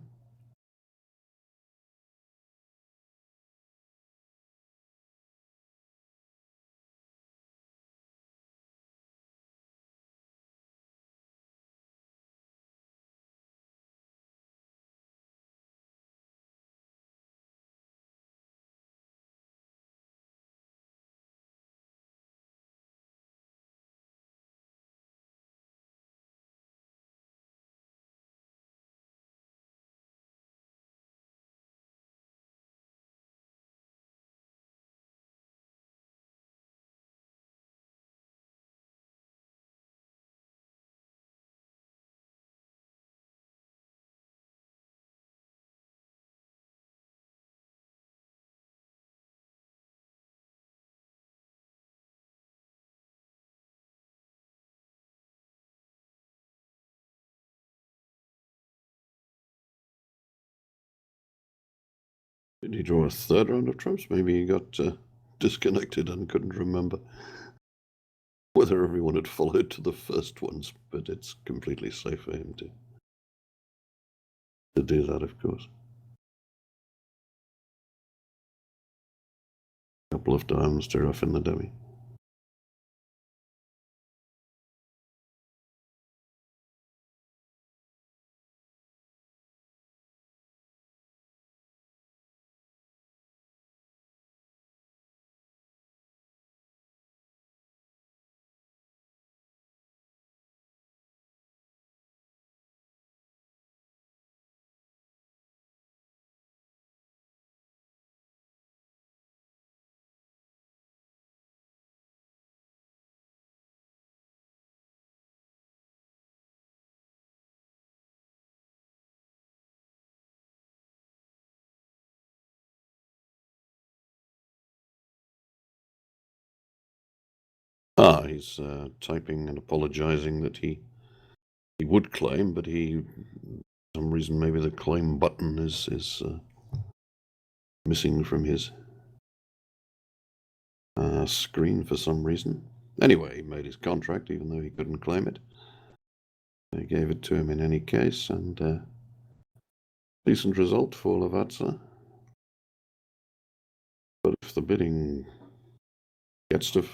Did he draw a third round of trumps? Maybe he got disconnected and couldn't remember whether everyone had followed to the first ones, but it's completely safe for him to do that, of course. A couple of diamonds to rough in the dummy. He's typing and apologizing that he would claim, but for some reason, maybe the claim button is missing from his screen for some reason. Anyway, he made his contract, even though he couldn't claim it. They gave it to him in any case, and decent result for Lavazza. But if the bidding gets to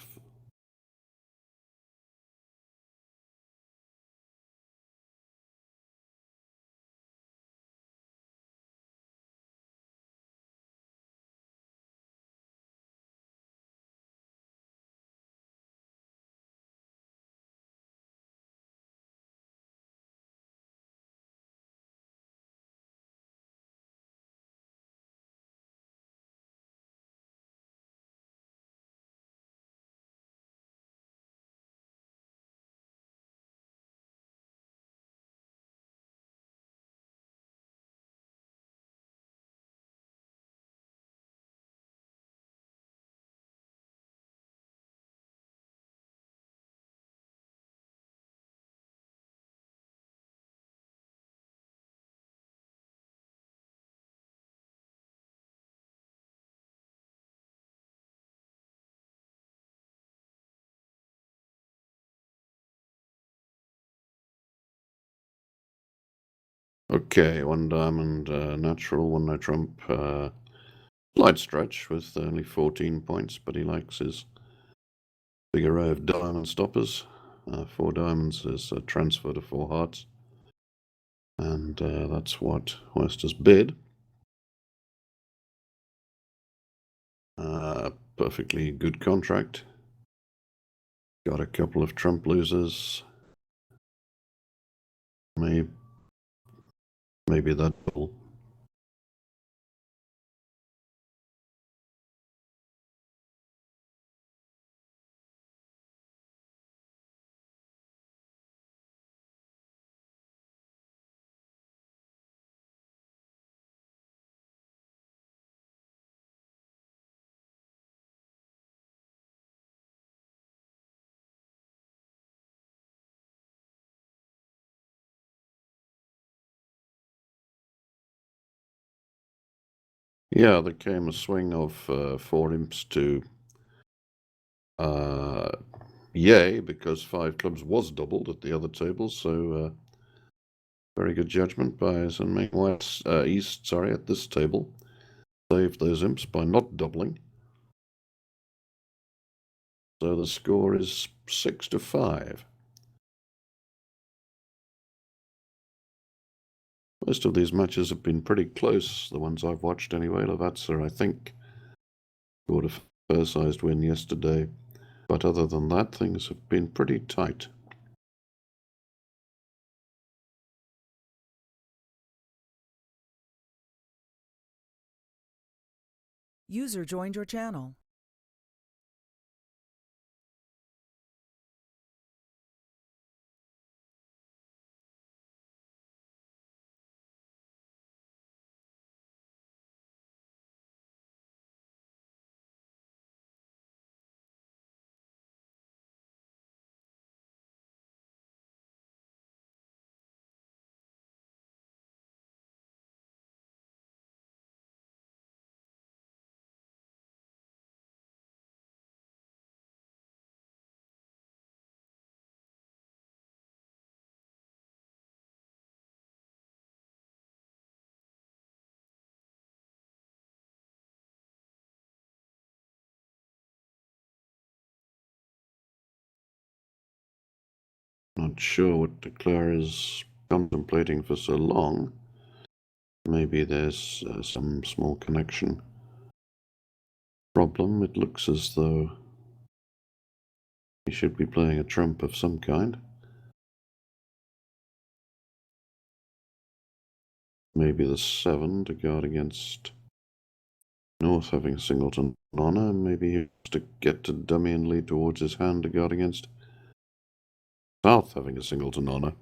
Okay, one diamond natural, one no trump. Slight stretch with only 14 points, but he likes his big array of diamond stoppers. 4 diamonds is a transfer to 4 hearts. And that's what West has bid. Perfectly good contract. Got a couple of trump losers. Maybe that will. Yeah, there came a swing of 4 imps to yay, because 5 clubs was doubled at the other table, so very good judgment by St. West East, at this table. Saved those imps by not doubling. So the score is 6-5. Most of these matches have been pretty close, the ones I've watched anyway. Lavazza, I think, scored a fair-sized win yesterday. But other than that, things have been pretty tight. User joined your channel. Not sure what Declare is contemplating for so long. Maybe there's some small connection problem. It looks as though he should be playing a trump of some kind. Maybe the 7 to guard against North having a singleton honor. Maybe he has to get to dummy and lead towards his hand to guard against South having a singleton honor.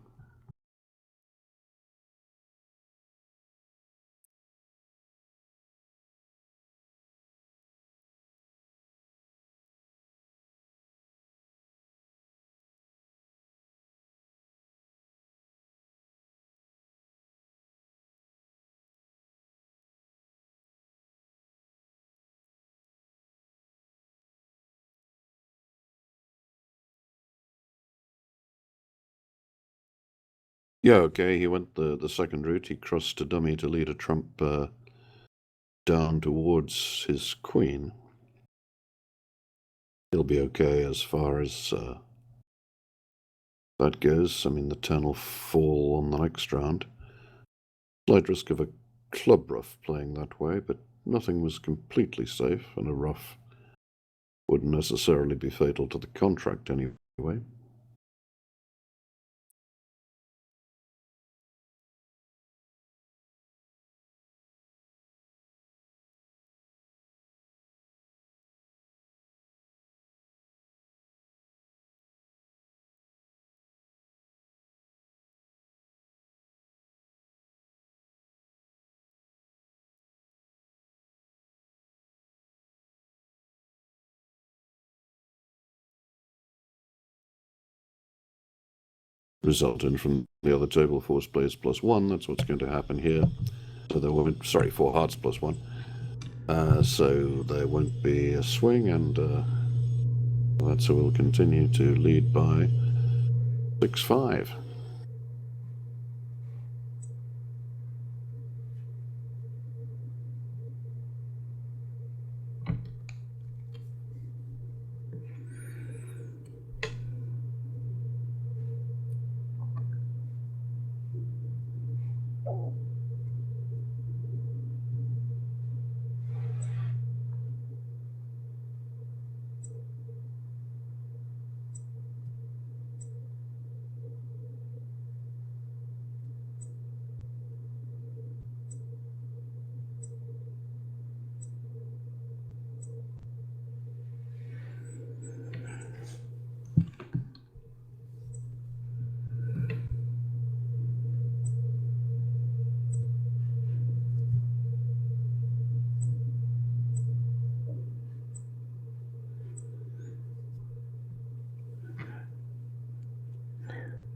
Yeah, okay, he went the second route. He crossed a dummy to lead a trump down towards his queen. He'll be okay as far as that goes. I mean, the turn will fall on the next round. Slight risk of a club ruff playing that way, but nothing was completely safe, and a ruff wouldn't necessarily be fatal to the contract anyway. Resulting from the other table, four spades plus one. That's what's going to happen here. So there won't, sorry, four hearts plus one. So there won't be a swing, and Lavazza will continue to lead by 6-5.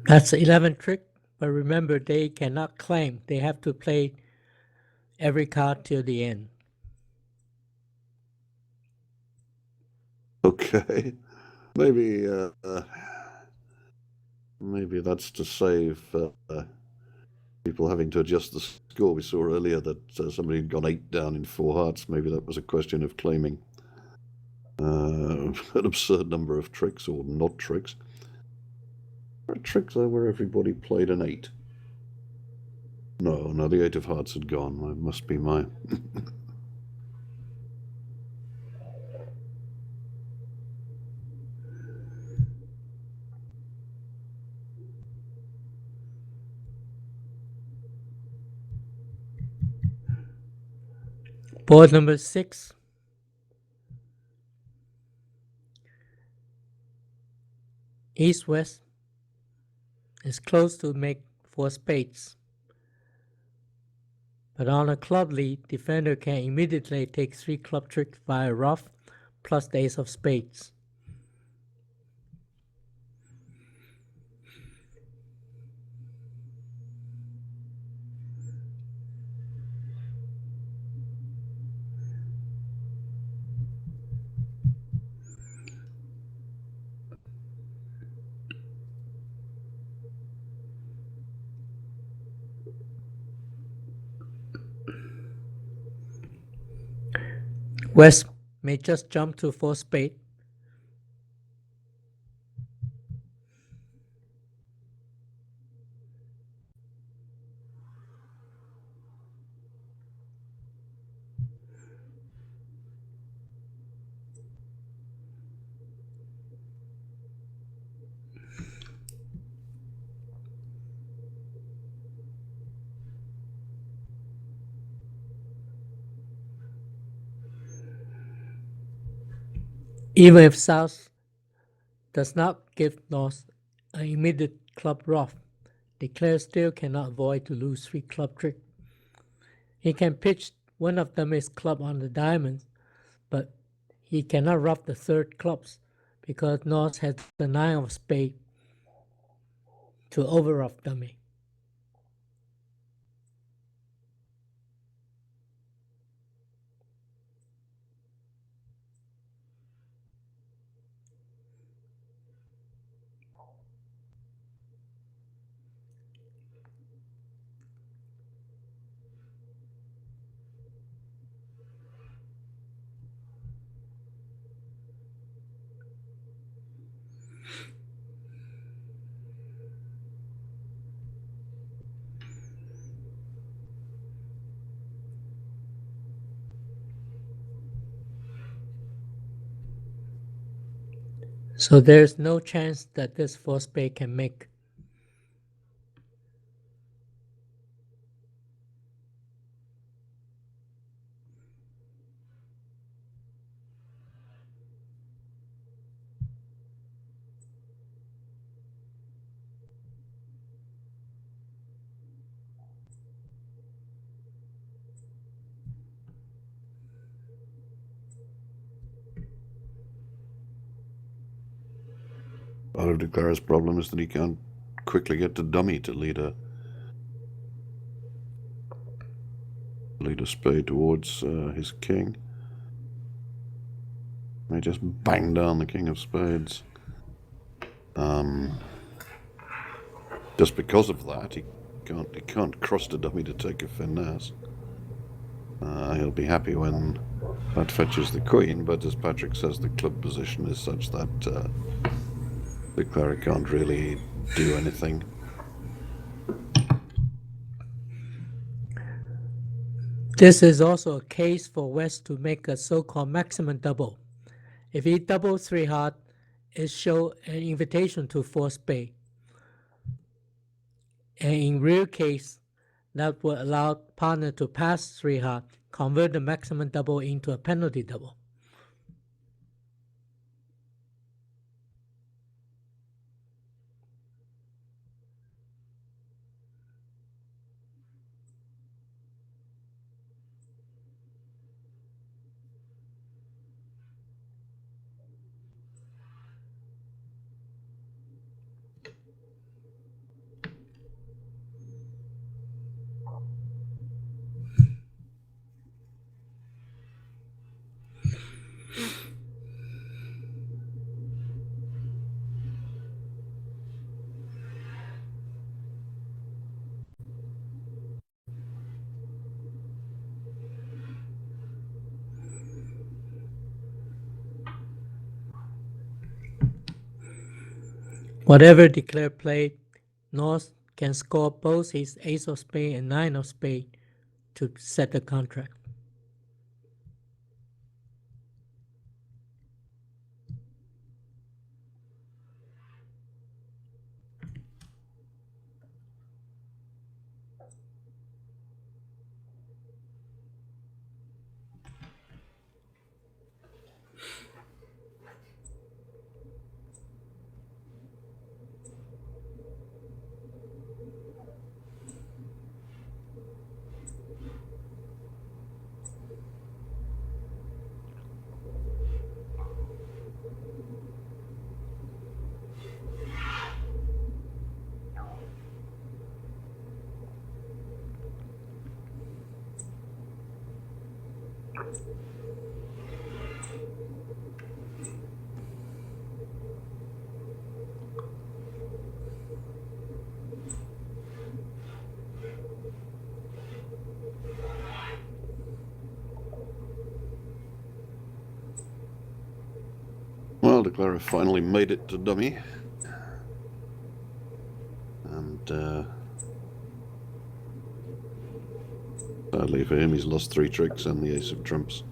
That's the 11th trick, but remember they cannot claim. They have to play every card till the end. Okay, maybe maybe that's to save people having to adjust the score. We saw earlier that somebody had gone 8 down in four hearts. Maybe that was a question of claiming an absurd number of tricks, or not tricks. There are tricks there where everybody played an 8. No, the 8 of hearts had gone. That must be my... Board number 6. East-west is close to make 4 spades. But on a club lead, defender can immediately take 3 club tricks via ruff plus the ace of spades. West may just jump to 4 spade. Even if South does not give North an immediate club ruff, declare still cannot avoid to lose 3 club trick. He can pitch one of them is club on the diamonds, but he cannot ruff the third clubs because North has the 9 of spade to over-ruff dummy. So there's no chance that this four spade can make. Part of Declarer's problem is that he can't quickly get to dummy to lead a spade towards his king. They just bang down the king of spades. Just because of that, he can't cross the dummy to take a finesse. He'll be happy when that fetches the queen, but as Patrick says, the club position is such that the cleric can't really do anything. This is also a case for West to make a so-called maximum double. If he doubles 3 heart, it shows an invitation to 4 spade. And in real case, that will allow partner to pass 3 heart, convert the maximum double into a penalty double. Whatever Declare played, North can score both his ace of spade and 9 of spade to set the contract. Well, Declarer finally made it to dummy. And sadly for him, he's lost 3 tricks and the ace of trumps.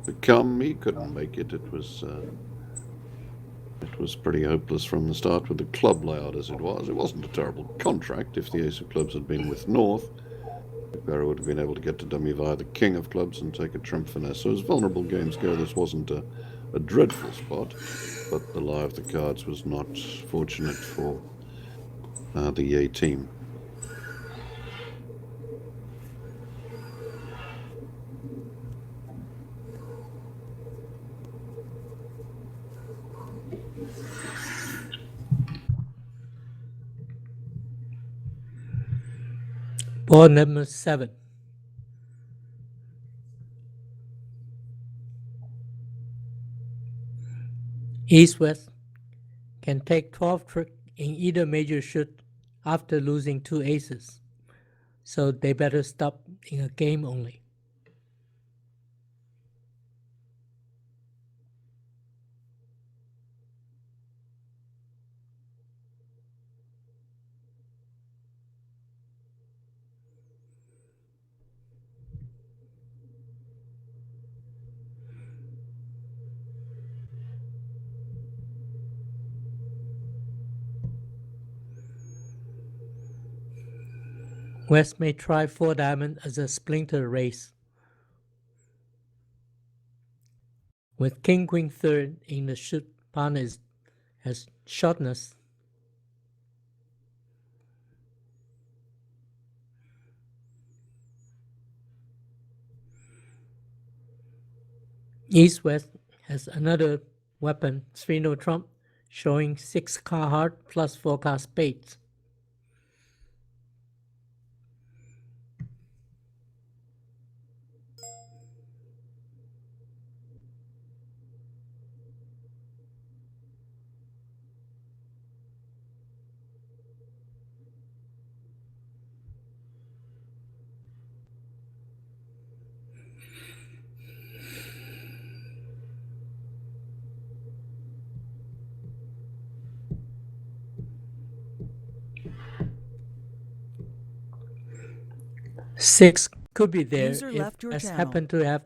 To come, he couldn't make it. It was pretty hopeless from the start with the club layout as it was. It wasn't a terrible contract. If the ace of clubs had been with North, Declarer would have been able to get to dummy via the king of clubs and take a trump finesse. So as vulnerable games go, this wasn't a dreadful spot, but the lie of the cards was not fortunate for the Yay team. Ball number 7. East-West can take 12 tricks in either major shoot after losing 2 aces, so they better stop in a game only. West may try 4 diamond as a splinter race. With king queen third in the shoot, pawn has shortness. East West has another weapon, 3 no trump, showing 6 card heart plus 4 card spades. Six could be there User if left your West channel. happen to have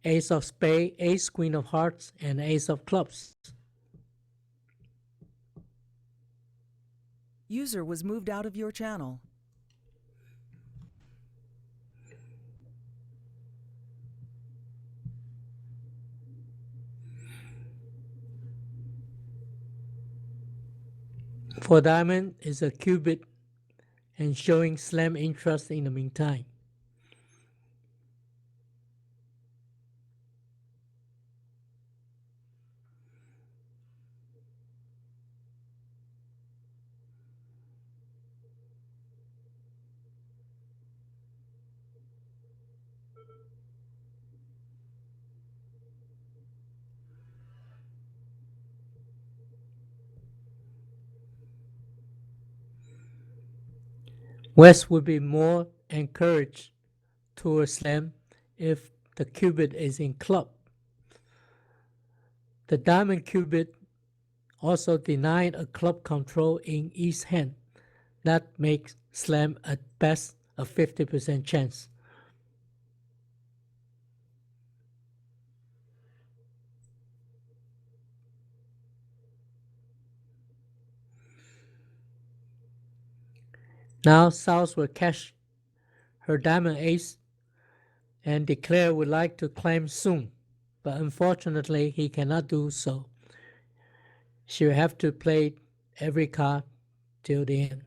ace of spade, ace queen of hearts, and ace of clubs. User was moved out of your channel. For diamond is a cubit and showing slam interest in the meantime. West would be more encouraged to a slam if the cubit is in club. The diamond cubit also denied a club control in East hand. That makes slam at best a 50% chance. Now South will cash her diamond ace and declare would like to claim soon, but unfortunately he cannot do so. She will have to play every card till the end.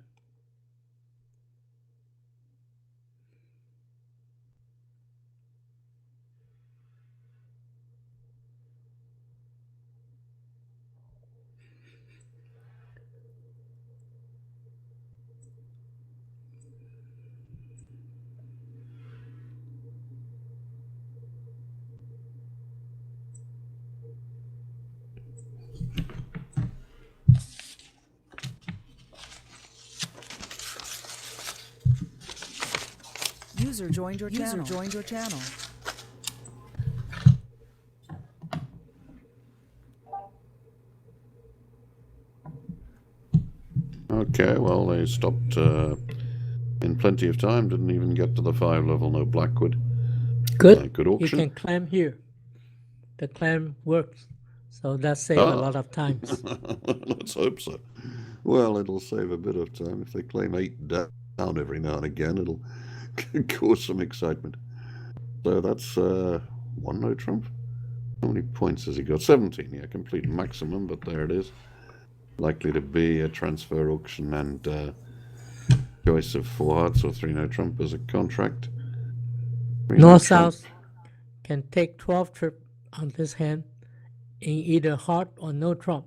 User joined your channel. User joined your channel. Okay, well, they stopped in plenty of time. Didn't even get to the 5 level, no Blackwood. Good. Good He auction. can climb here. The climb works, so that saves a lot of times. Let's hope so. Well, it'll save a bit of time. If they claim 8 down every now and again, it'll cause some excitement. So that's 1 no trump. How many points has he got? 17, yeah, complete maximum, but there it is. Likely to be a transfer auction and choice of 4 hearts or 3 no trump as a contract. North-South can take 12 trip on this hand in either heart or no trump.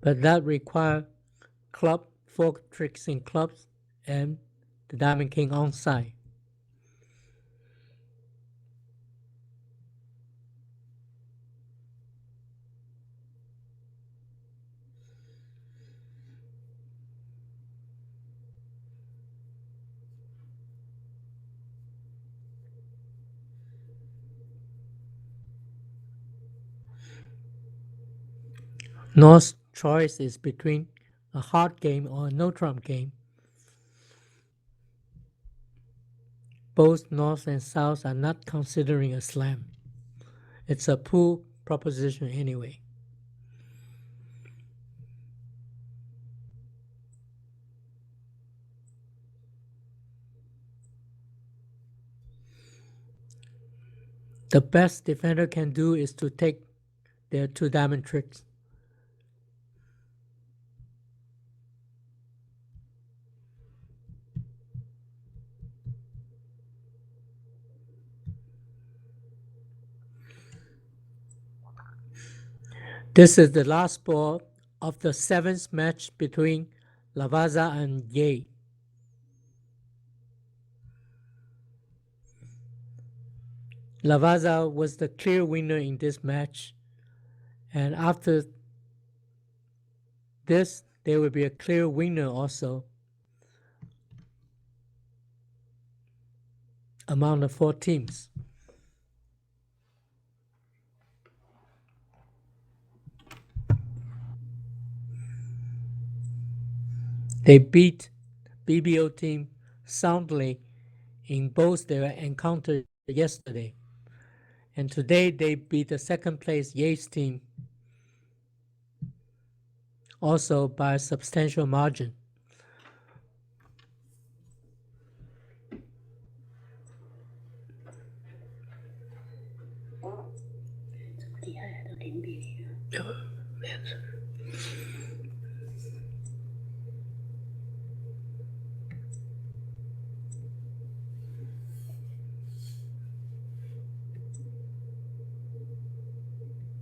But that requires club, 4 tricks in clubs, and the diamond king on side. North's choice is between a hard game or a no trump game. Both North and South are not considering a slam. It's a pool proposition anyway. the best defender can do is to take their 2 diamond tricks. This is the last ball of the 7th match between Lavazza and Ye. Lavazza was the clear winner in this match, and after this, there will be a clear winner also among the 4 teams. They beat BBO team soundly in both their encounters yesterday. And today they beat the 2nd place Yates team also by a substantial margin.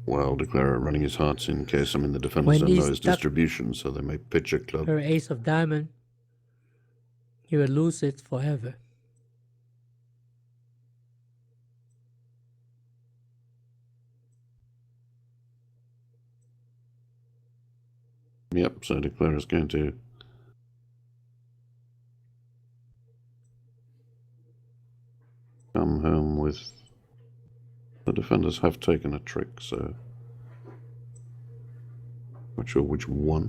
Well, declarer running his hearts in case the defenders When don't know he's his distribution, so they may pitch a club. Her ace of diamond, he will lose it forever. Yep, so declarer is going to come home with the defenders have taken a trick, so not sure which one.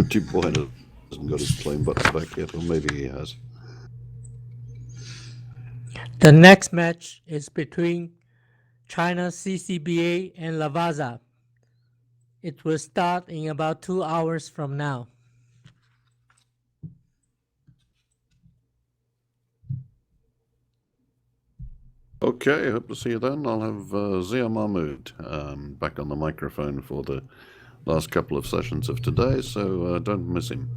Dubois hasn't got his playing buttons back yet, or maybe he has. The next match is between China CCBA and Lavazza. It will start in about 2 hours from now. Okay, hope to see you then. I'll have Zia Mahmood back on the microphone for the last couple of sessions of today, so don't miss him.